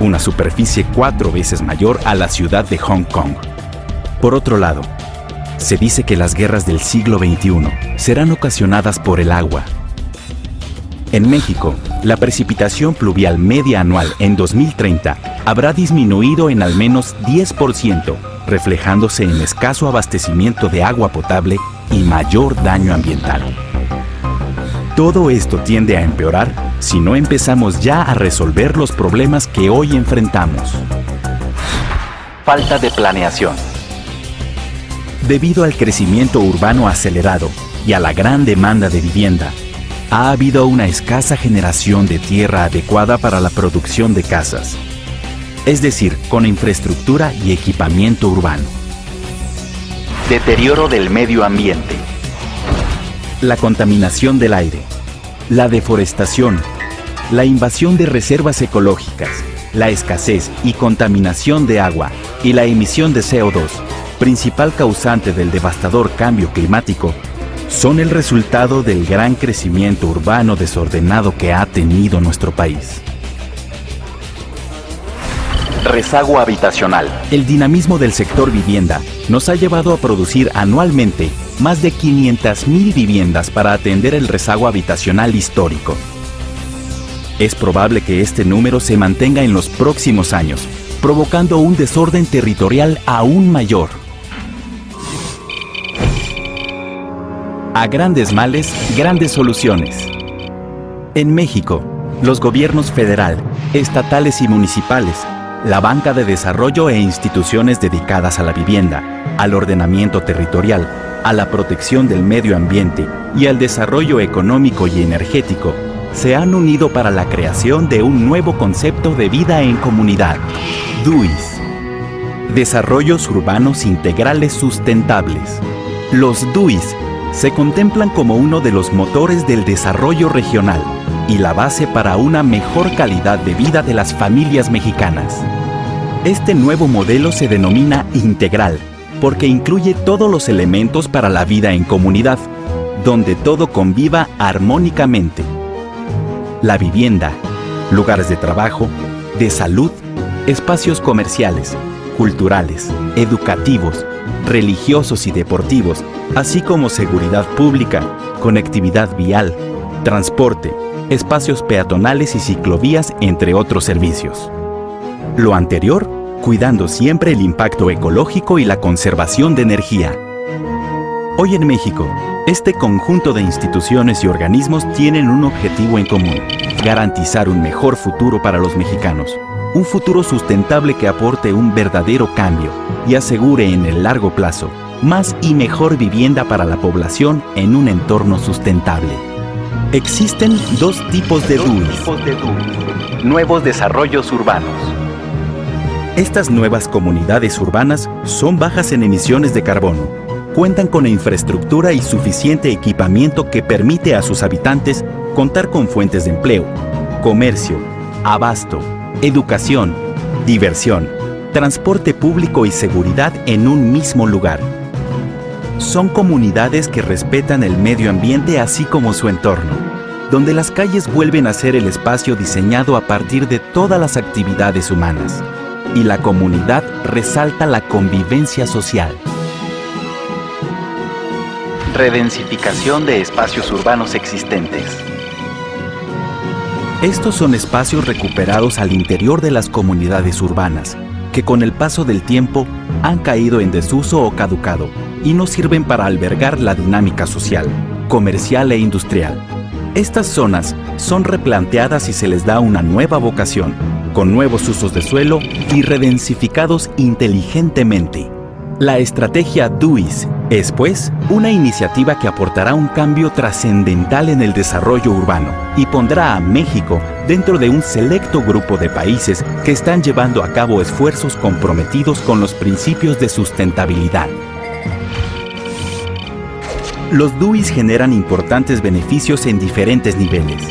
K: una superficie 4 veces mayor a la ciudad de Hong Kong. Por otro lado, se dice que las guerras del siglo XXI serán ocasionadas por el agua. En México, la precipitación pluvial media anual en 2030 habrá disminuido en al menos 10%, reflejándose en escaso abastecimiento de agua potable y mayor daño ambiental. Todo esto tiende a empeorar si no empezamos ya a resolver los problemas que hoy enfrentamos. Falta de planeación. Debido al crecimiento urbano acelerado y a la gran demanda de vivienda, ha habido una escasa generación de tierra adecuada para la producción de casas, es decir, con infraestructura y equipamiento urbano. Deterioro del medio ambiente. La contaminación del aire, la deforestación, la invasión de reservas ecológicas, la escasez y contaminación de agua y la emisión de CO2, principal causante del devastador cambio climático, son el resultado del gran crecimiento urbano desordenado que ha tenido nuestro país. Rezago habitacional. El dinamismo del sector vivienda nos ha llevado a producir anualmente más de 500,000 viviendas para atender el rezago habitacional histórico. Es probable que este número se mantenga en los próximos años, provocando un desorden territorial aún mayor. A grandes males, grandes soluciones. En México, los gobiernos federal, estatales y municipales, la banca de desarrollo e instituciones dedicadas a la vivienda, al ordenamiento territorial, a la protección del medio ambiente y al desarrollo económico y energético, se han unido para la creación de un nuevo concepto de vida en comunidad, DUIS. Desarrollos Urbanos Integrales Sustentables. Los DUIS se contemplan como uno de los motores del desarrollo regional y la base para una mejor calidad de vida de las familias mexicanas. Este nuevo modelo se denomina integral porque incluye todos los elementos para la vida en comunidad, donde todo conviva armónicamente. La vivienda, lugares de trabajo, de salud, espacios comerciales, culturales, educativos, religiosos y deportivos, así como seguridad pública, conectividad vial, transporte, espacios peatonales y ciclovías, entre otros servicios. Lo anterior, cuidando siempre el impacto ecológico y la conservación de energía. Hoy en México, este conjunto de instituciones y organismos tienen un objetivo en común: garantizar un mejor futuro para los mexicanos. Un futuro sustentable que aporte un verdadero cambio y asegure en el largo plazo más y mejor vivienda para la población en un entorno sustentable. Existen dos tipos de DUIS. Nuevos desarrollos urbanos. Estas nuevas comunidades urbanas son bajas en emisiones de carbono, cuentan con infraestructura y suficiente equipamiento que permite a sus habitantes contar con fuentes de empleo, comercio, abasto, educación, diversión, transporte público y seguridad en un mismo lugar. Son comunidades que respetan el medio ambiente así como su entorno, donde las calles vuelven a ser el espacio diseñado a partir de todas las actividades humanas, y la comunidad resalta la convivencia social. Redensificación de espacios urbanos existentes. Estos son espacios recuperados al interior de las comunidades urbanas, que con el paso del tiempo han caído en desuso o caducado y no sirven para albergar la dinámica social, comercial e industrial. Estas zonas son replanteadas y se les da una nueva vocación, con nuevos usos de suelo y redensificados inteligentemente. La estrategia DUIS es, pues, una iniciativa que aportará un cambio trascendental en el desarrollo urbano y pondrá a México dentro de un selecto grupo de países que están llevando a cabo esfuerzos comprometidos con los principios de sustentabilidad. Los DUIS generan importantes beneficios en diferentes niveles.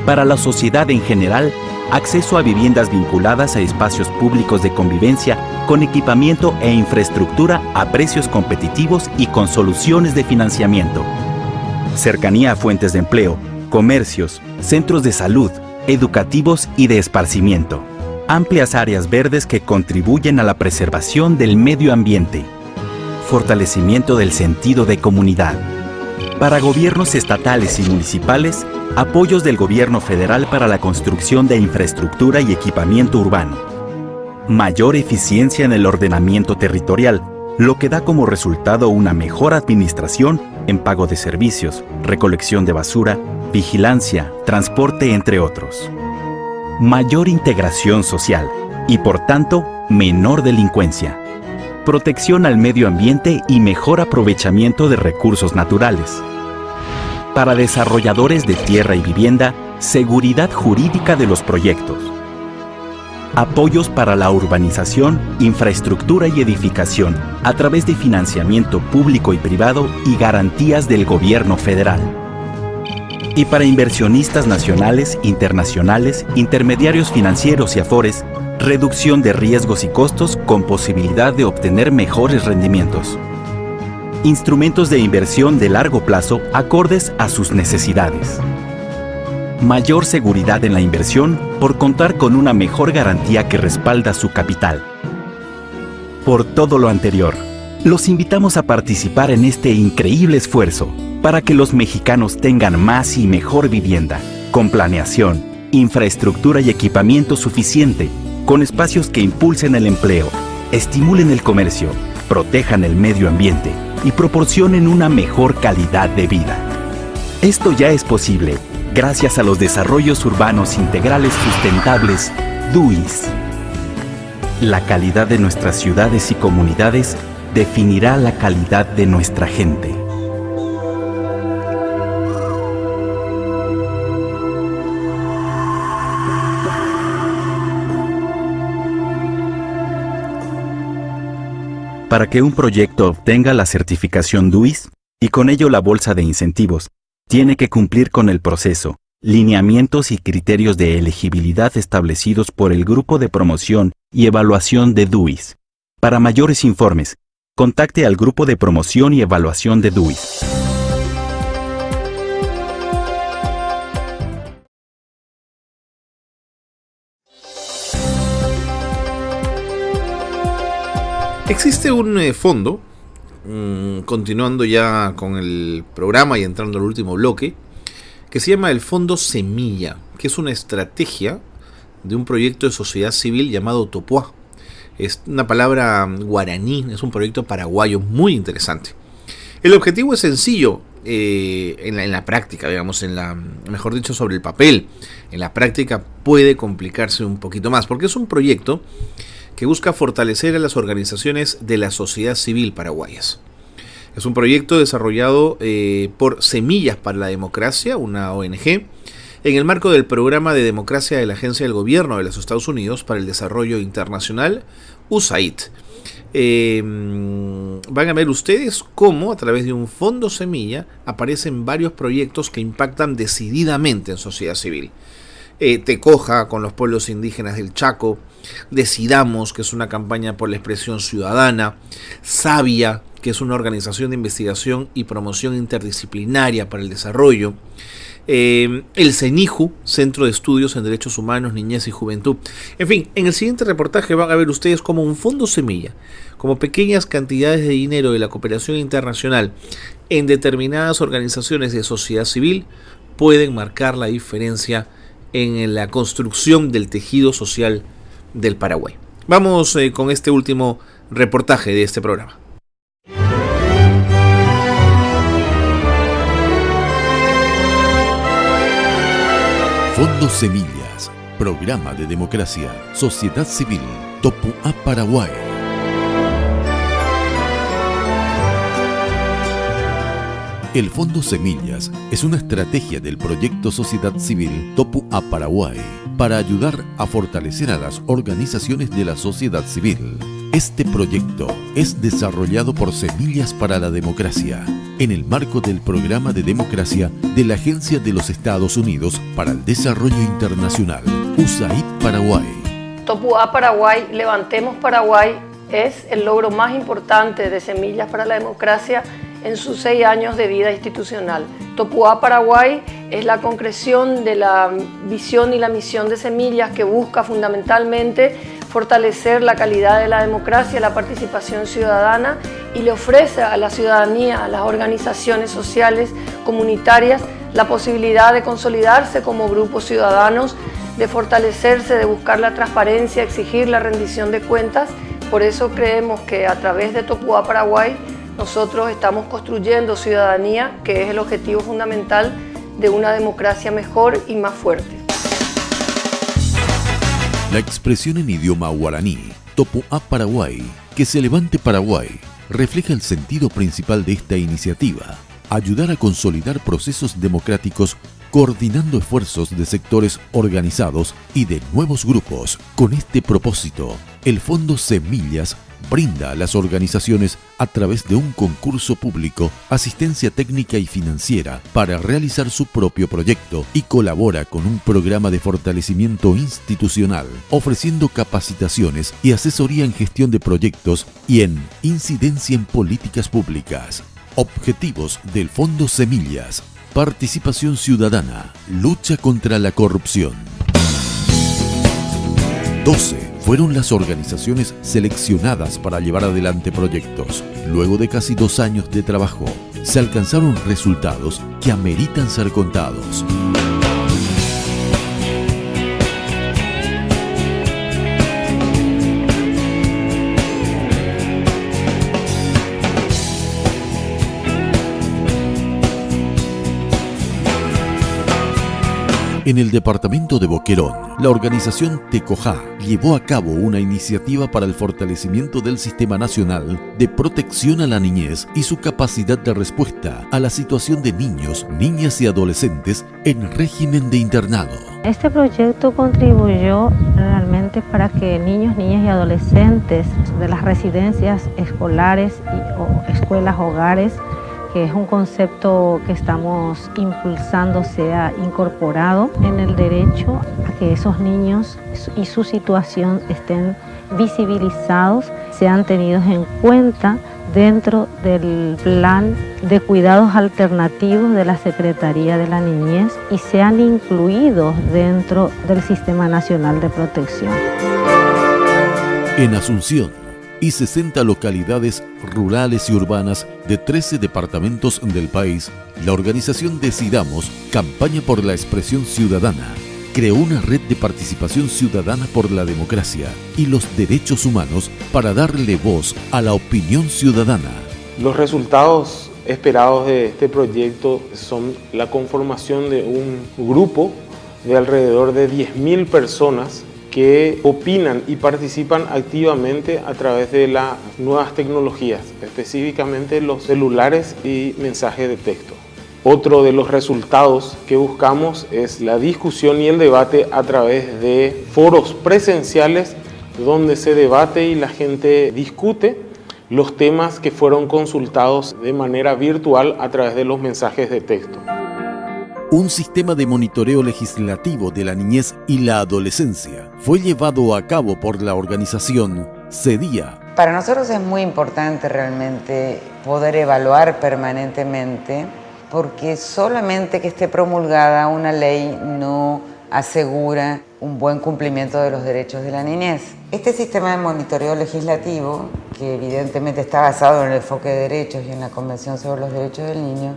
K: Para la sociedad en general, acceso a viviendas vinculadas a espacios públicos de convivencia con equipamiento e infraestructura a precios competitivos y con soluciones de financiamiento. Cercanía a fuentes de empleo, comercios, centros de salud, educativos y de esparcimiento. Amplias áreas verdes que contribuyen a la preservación del medio ambiente. Fortalecimiento del sentido de comunidad. Para gobiernos estatales y municipales, apoyos del gobierno federal para la construcción de infraestructura y equipamiento urbano. Mayor eficiencia en el ordenamiento territorial, lo que da como resultado una mejor administración en pago de servicios, recolección de basura, vigilancia, transporte, entre otros. Mayor integración social y, por tanto, menor delincuencia. Protección al medio ambiente y mejor aprovechamiento de recursos naturales. Para desarrolladores de tierra y vivienda, seguridad jurídica de los proyectos. Apoyos para la urbanización, infraestructura y edificación a través de financiamiento público y privado y garantías del gobierno federal. Y para inversionistas nacionales, internacionales, intermediarios financieros y afores, reducción de riesgos y costos con posibilidad de obtener mejores rendimientos. Instrumentos de inversión de largo plazo acordes a sus necesidades. Mayor seguridad en la inversión por contar con una mejor garantía que respalda su capital. Por todo lo anterior, los invitamos a participar en este increíble esfuerzo para que los mexicanos tengan más y mejor vivienda, con planeación, infraestructura y equipamiento suficiente, con espacios que impulsen el empleo, estimulen el comercio, protejan el medio ambiente y proporcionen una mejor calidad de vida. Esto ya es posible gracias a los desarrollos urbanos integrales sustentables DUIS. La calidad de nuestras ciudades y comunidades definirá la calidad de nuestra gente. Para que un proyecto obtenga la certificación DUIS y con ello la bolsa de incentivos, tiene que cumplir con el proceso, lineamientos y criterios de elegibilidad establecidos por el Grupo de Promoción y Evaluación de DUIS. Para mayores informes, contacte al Grupo de Promoción y Evaluación de DUIS.
A: Existe un fondo, continuando ya con el programa y entrando al último bloque, que se llama el Fondo Semilla, que es una estrategia de un proyecto de sociedad civil llamado Topuá. Es una palabra guaraní, es un proyecto paraguayo muy interesante. El objetivo es sencillo en la práctica, digamos, mejor dicho, sobre el papel. En la práctica puede complicarse un poquito más, porque es un proyecto que busca fortalecer a las organizaciones de la sociedad civil paraguayas. Es un proyecto desarrollado por Semillas para la Democracia, una ONG, en el marco del Programa de Democracia de la Agencia del Gobierno de los Estados Unidos para el Desarrollo Internacional, USAID. Van a ver ustedes cómo a través de un fondo semilla aparecen varios proyectos que impactan decididamente en sociedad civil. Tecoja con los pueblos indígenas del Chaco, Decidamos, que es una campaña por la expresión ciudadana, Sabia, que es una organización de investigación y promoción interdisciplinaria para el desarrollo, el CENIJU, Centro de Estudios en Derechos Humanos, Niñez y Juventud. En fin, en el siguiente reportaje van a ver ustedes cómo un fondo semilla, como pequeñas cantidades de dinero de la cooperación internacional en determinadas organizaciones de sociedad civil, pueden marcar la diferencia en la construcción del tejido social del Paraguay. Vamos con este último reportaje de este programa.
L: Fondo Semillas, Programa de Democracia, Sociedad Civil, Topuá, Paraguay. El Fondo Semillas es una estrategia del proyecto Sociedad Civil Topuá, Paraguay, para ayudar a fortalecer a las organizaciones de la sociedad civil. Este proyecto es desarrollado por Semillas para la Democracia, en el marco del Programa de Democracia de la Agencia de los Estados Unidos para el Desarrollo Internacional, USAID Paraguay.
M: Topuá, Paraguay, Levantemos Paraguay es el logro más importante de Semillas para la Democracia en sus 6 años de vida institucional. Topuá, Paraguay es la concreción de la visión y la misión de Semillas, que busca fundamentalmente fortalecer la calidad de la democracia, la participación ciudadana, y le ofrece a la ciudadanía, a las organizaciones sociales, comunitarias, la posibilidad de consolidarse como grupos ciudadanos, de fortalecerse, de buscar la transparencia, exigir la rendición de cuentas. Por eso creemos que a través de Topuá, Paraguay, nosotros estamos construyendo ciudadanía, que es el objetivo fundamental de una democracia mejor y más fuerte.
L: La expresión en idioma guaraní, Topuá, Paraguay, que se levante Paraguay, refleja el sentido principal de esta iniciativa: ayudar a consolidar procesos democráticos coordinando esfuerzos de sectores organizados y de nuevos grupos. Con este propósito, el Fondo Semillas brinda a las organizaciones, a través de un concurso público, asistencia técnica y financiera para realizar su propio proyecto, y colabora con un programa de fortalecimiento institucional, ofreciendo capacitaciones y asesoría en gestión de proyectos y en incidencia en políticas públicas. Objetivos del Fondo Semillas: participación ciudadana, lucha contra la corrupción. 12 fueron las organizaciones seleccionadas para llevar adelante proyectos. Luego de casi 2 años de trabajo, se alcanzaron resultados que ameritan ser contados. En el departamento de Boquerón, la organización Tecojá llevó a cabo una iniciativa para el fortalecimiento del Sistema Nacional de Protección a la Niñez y su capacidad de respuesta a la situación de niños, niñas y adolescentes en régimen de internado.
N: Este proyecto contribuyó realmente para que niños, niñas y adolescentes de las residencias escolares o escuelas hogares, que es un concepto que estamos impulsando, sea incorporado en el derecho a que esos niños y su situación estén visibilizados, sean tenidos en cuenta dentro del plan de cuidados alternativos de la Secretaría de la Niñez y sean incluidos dentro del Sistema Nacional de Protección.
L: En Asunción y 60 localidades rurales y urbanas de 13 departamentos del país, la organización Decidamos, Campaña por la Expresión Ciudadana, creó una red de participación ciudadana por la democracia y los derechos humanos para darle voz a la opinión ciudadana.
O: Los resultados esperados de este proyecto son la conformación de un grupo de alrededor de 10.000 personas que opinan y participan activamente a través de las nuevas tecnologías, específicamente los celulares y mensajes de texto. Otro de los resultados que buscamos es la discusión y el debate a través de foros presenciales donde se debate y la gente discute los temas que fueron consultados de manera virtual a través de los mensajes de texto.
L: Un sistema de monitoreo legislativo de la niñez y la adolescencia fue llevado a cabo por la organización CEDIA.
P: Para nosotros es muy importante realmente poder evaluar permanentemente, porque solamente que esté promulgada una ley no asegura un buen cumplimiento de los derechos de la niñez. Este sistema de monitoreo legislativo, que evidentemente está basado en el enfoque de derechos y en la Convención sobre los Derechos del Niño,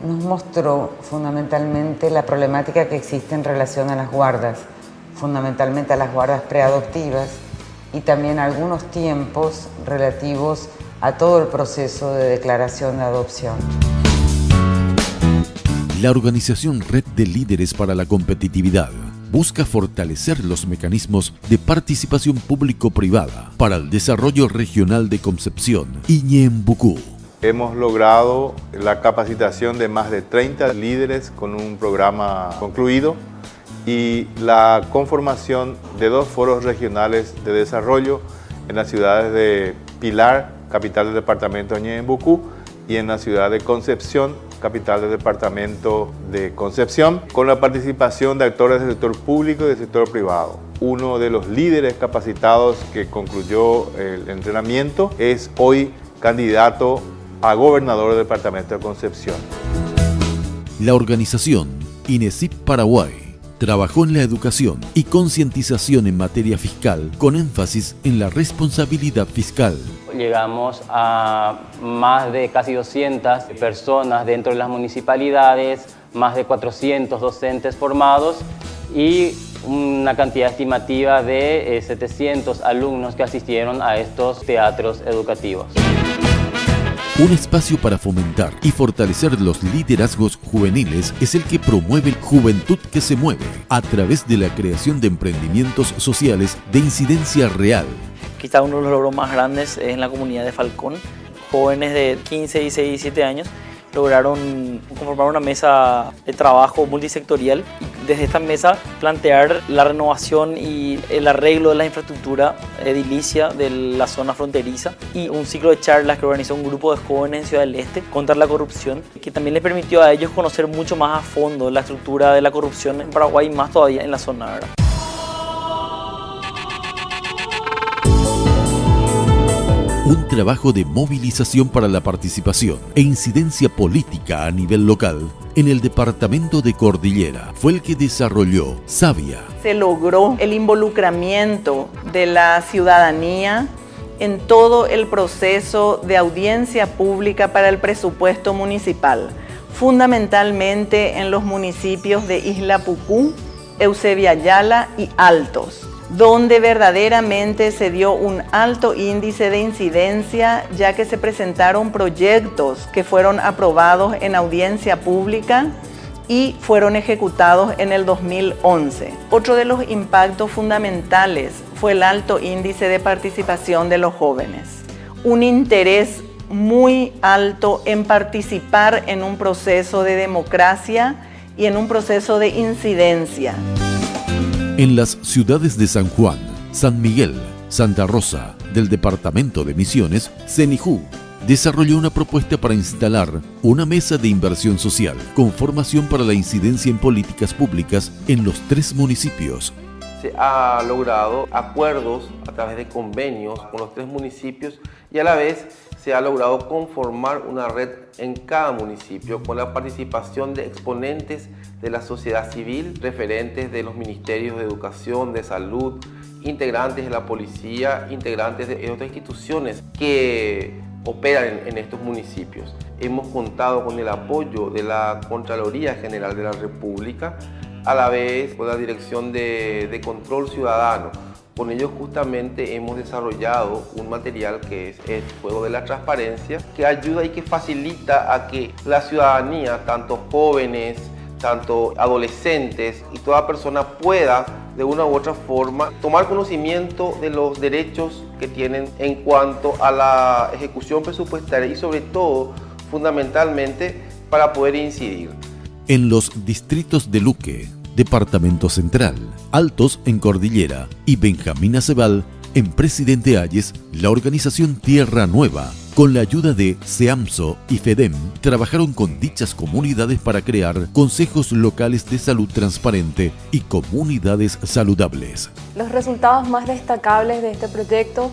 P: nos mostró fundamentalmente la problemática que existe en relación a las guardas, fundamentalmente a las guardas preadoptivas y también algunos tiempos relativos a todo el proceso de declaración de adopción.
L: La organización Red de Líderes para la Competitividad busca fortalecer los mecanismos de participación público-privada para el desarrollo regional de Concepción y Ñeembucú.
Q: Hemos logrado la capacitación de más de 30 líderes con un programa concluido y la conformación de 2 foros regionales de desarrollo en las ciudades de Pilar, capital del departamento de Ñeembucú, y en la ciudad de Concepción, capital del departamento de Concepción, con la participación de actores del sector público y del sector privado. Uno de los líderes capacitados que concluyó el entrenamiento es hoy candidato a gobernador del departamento de Concepción.
L: La organización INESIP Paraguay trabajó en la educación y concientización en materia fiscal con énfasis en la responsabilidad fiscal.
R: Llegamos a más de casi 200 personas dentro de las municipalidades, más de 400 docentes formados y una cantidad estimativa de 700 alumnos que asistieron a estos teatros educativos.
L: Un espacio para fomentar y fortalecer los liderazgos juveniles es el que promueve Juventud que se mueve a través de la creación de emprendimientos sociales de incidencia real.
S: Quizá uno de los logros más grandes es en la comunidad de Falcón. Jóvenes de 15, 16 y 17 años lograron conformar una mesa de trabajo multisectorial y desde esta mesa plantear la renovación y el arreglo de la infraestructura edilicia de la zona fronteriza y un ciclo de charlas que organizó un grupo de jóvenes en Ciudad del Este contra la corrupción, que también les permitió a ellos conocer mucho más a fondo la estructura de la corrupción en Paraguay y más todavía en la zona, ¿verdad?
L: Un trabajo de movilización para la participación e incidencia política a nivel local en el departamento de Cordillera fue el que desarrolló Savia.
T: Se logró el involucramiento de la ciudadanía en todo el proceso de audiencia pública para el presupuesto municipal, fundamentalmente en los municipios de Isla Pucú, Eusebia Ayala y Altos, donde verdaderamente se dio un alto índice de incidencia, ya que se presentaron proyectos que fueron aprobados en audiencia pública y fueron ejecutados en el 2011. Otro de los impactos fundamentales fue el alto índice de participación de los jóvenes. Un interés muy alto en participar en un proceso de democracia y en un proceso de incidencia.
L: En las ciudades de San Juan, San Miguel, Santa Rosa, del departamento de Misiones, CENIJU desarrolló una propuesta para instalar una mesa de inversión social con formación para la incidencia en políticas públicas en los 3 municipios.
U: Se ha logrado acuerdos a través de convenios con los 3 municipios y a la vez se ha logrado conformar una red en cada municipio con la participación de exponentes de la sociedad civil, referentes de los ministerios de educación, de salud, integrantes de la policía, integrantes de otras instituciones que operan en estos municipios. Hemos contado con el apoyo de la Contraloría General de la República, a la vez con la Dirección de Control Ciudadano. Con ellos justamente hemos desarrollado un material que es el Juego de la Transparencia, que ayuda y que facilita a que la ciudadanía, tanto jóvenes, tanto adolescentes y toda persona pueda de una u otra forma tomar conocimiento de los derechos que tienen en cuanto a la ejecución presupuestaria y sobre todo, fundamentalmente, para poder incidir.
L: En los distritos de Luque, Departamento Central, Altos en Cordillera y Benjamín Acebal, en Presidente Hayes, la organización Tierra Nueva, con la ayuda de SEAMSO y FEDEM, trabajaron con dichas comunidades para crear consejos locales de salud transparente y comunidades saludables.
V: Los resultados más destacables de este proyecto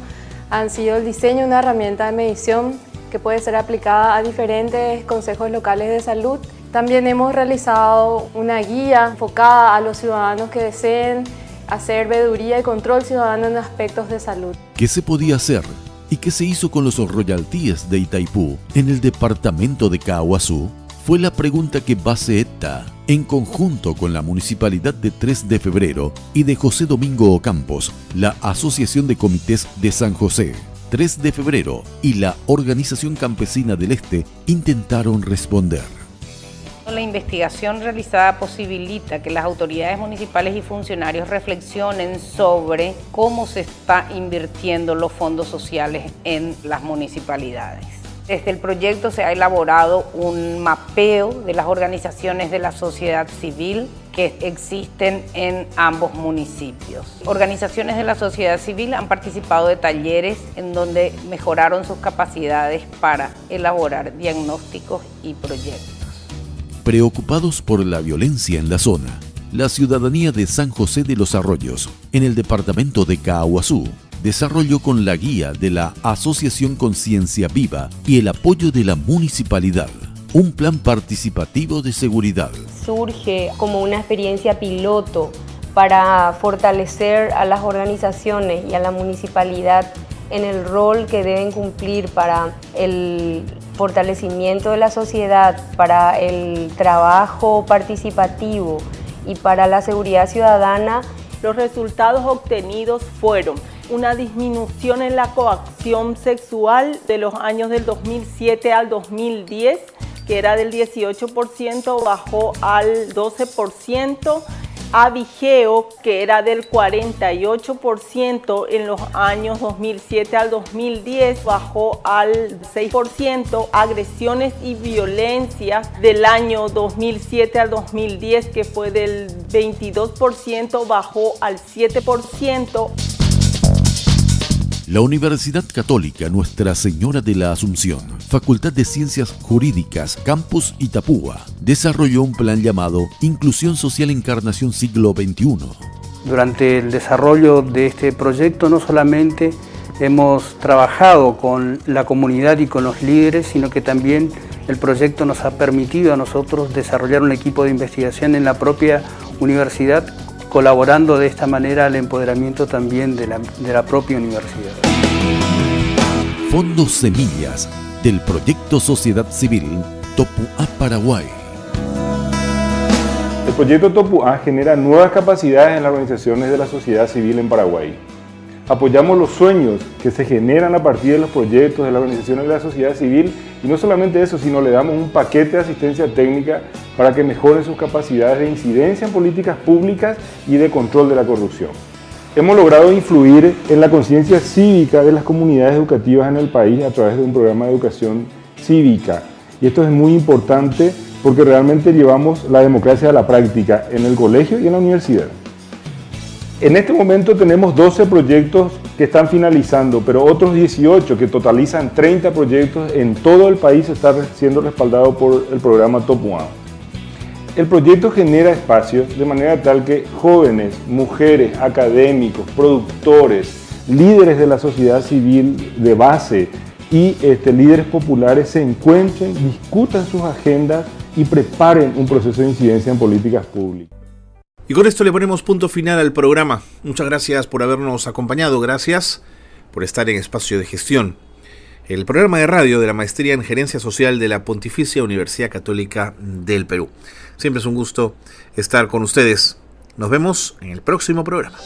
V: han sido el diseño de una herramienta de medición que puede ser aplicada a diferentes consejos locales de salud. También hemos realizado una guía enfocada a los ciudadanos que deseen hacer veeduría y control ciudadano en aspectos de salud.
L: ¿Qué se podía hacer y qué se hizo con los royalties de Itaipú en el departamento de Caaguazú? Fue la pregunta que Baseeta, en conjunto con la Municipalidad de 3 de Febrero y de José Domingo Ocampos, la Asociación de Comités de San José, 3 de Febrero y la Organización Campesina del Este intentaron responder.
W: La investigación realizada posibilita que las autoridades municipales y funcionarios reflexionen sobre cómo se está invirtiendo los fondos sociales en las municipalidades. Desde el proyecto se ha elaborado un mapeo de las organizaciones de la sociedad civil que existen en ambos municipios. Organizaciones de la sociedad civil han participado de talleres en donde mejoraron sus capacidades para elaborar diagnósticos y proyectos.
L: Preocupados por la violencia en la zona, la ciudadanía de San José de los Arroyos, en el departamento de Caaguazú, desarrolló con la guía de la Asociación Conciencia Viva y el apoyo de la municipalidad un plan participativo de seguridad.
V: Surge como una experiencia piloto para fortalecer a las organizaciones y a la municipalidad en el rol que deben cumplir para el fortalecimiento de la sociedad, para el trabajo participativo y para la seguridad ciudadana.
X: Los resultados obtenidos fueron una disminución en la coacción sexual de los años del 2007 al 2010, que era del 18%, bajó al 12%. Avigeo, que era del 48% en los años 2007 al 2010, bajó al 6%. Agresiones y violencias del año 2007 al 2010, que fue del 22%, bajó al 7%.
L: La Universidad Católica Nuestra Señora de la Asunción, Facultad de Ciencias Jurídicas, Campus Itapúa, desarrolló un plan llamado Inclusión Social Encarnación Siglo XXI.
Y: Durante el desarrollo de este proyecto no solamente hemos trabajado con la comunidad y con los líderes, sino que también el proyecto nos ha permitido a nosotros desarrollar un equipo de investigación en la propia universidad, colaborando de esta manera al empoderamiento también de la propia universidad.
L: Fondos Semillas del proyecto Sociedad Civil Topuá Paraguay.
Z: El proyecto Topuá genera nuevas capacidades en las organizaciones de la sociedad civil en Paraguay. Apoyamos los sueños que se generan a partir de los proyectos de las organizaciones de la sociedad civil y no solamente eso, sino le damos un paquete de asistencia técnica para que mejoren sus capacidades de incidencia en políticas públicas y de control de la corrupción. Hemos logrado influir en la conciencia cívica de las comunidades educativas en el país a través de un programa de educación cívica. Y esto es muy importante porque realmente llevamos la democracia a la práctica en el colegio y en la universidad. En este momento tenemos 12 proyectos que están finalizando, pero otros 18 que totalizan 30 proyectos en todo el país están siendo respaldados por el programa Top One. El proyecto genera espacios de manera tal que jóvenes, mujeres, académicos, productores, líderes de la sociedad civil de base y líderes populares se encuentren, discutan sus agendas y preparen un proceso de incidencia en políticas públicas.
A: Y con esto le ponemos punto final al programa. Muchas gracias por habernos acompañado, gracias por estar en Espacio de Gestión, el programa de radio de la Maestría en Gerencia Social de la Pontificia Universidad Católica del Perú. Siempre es un gusto estar con ustedes. Nos vemos en el próximo programa.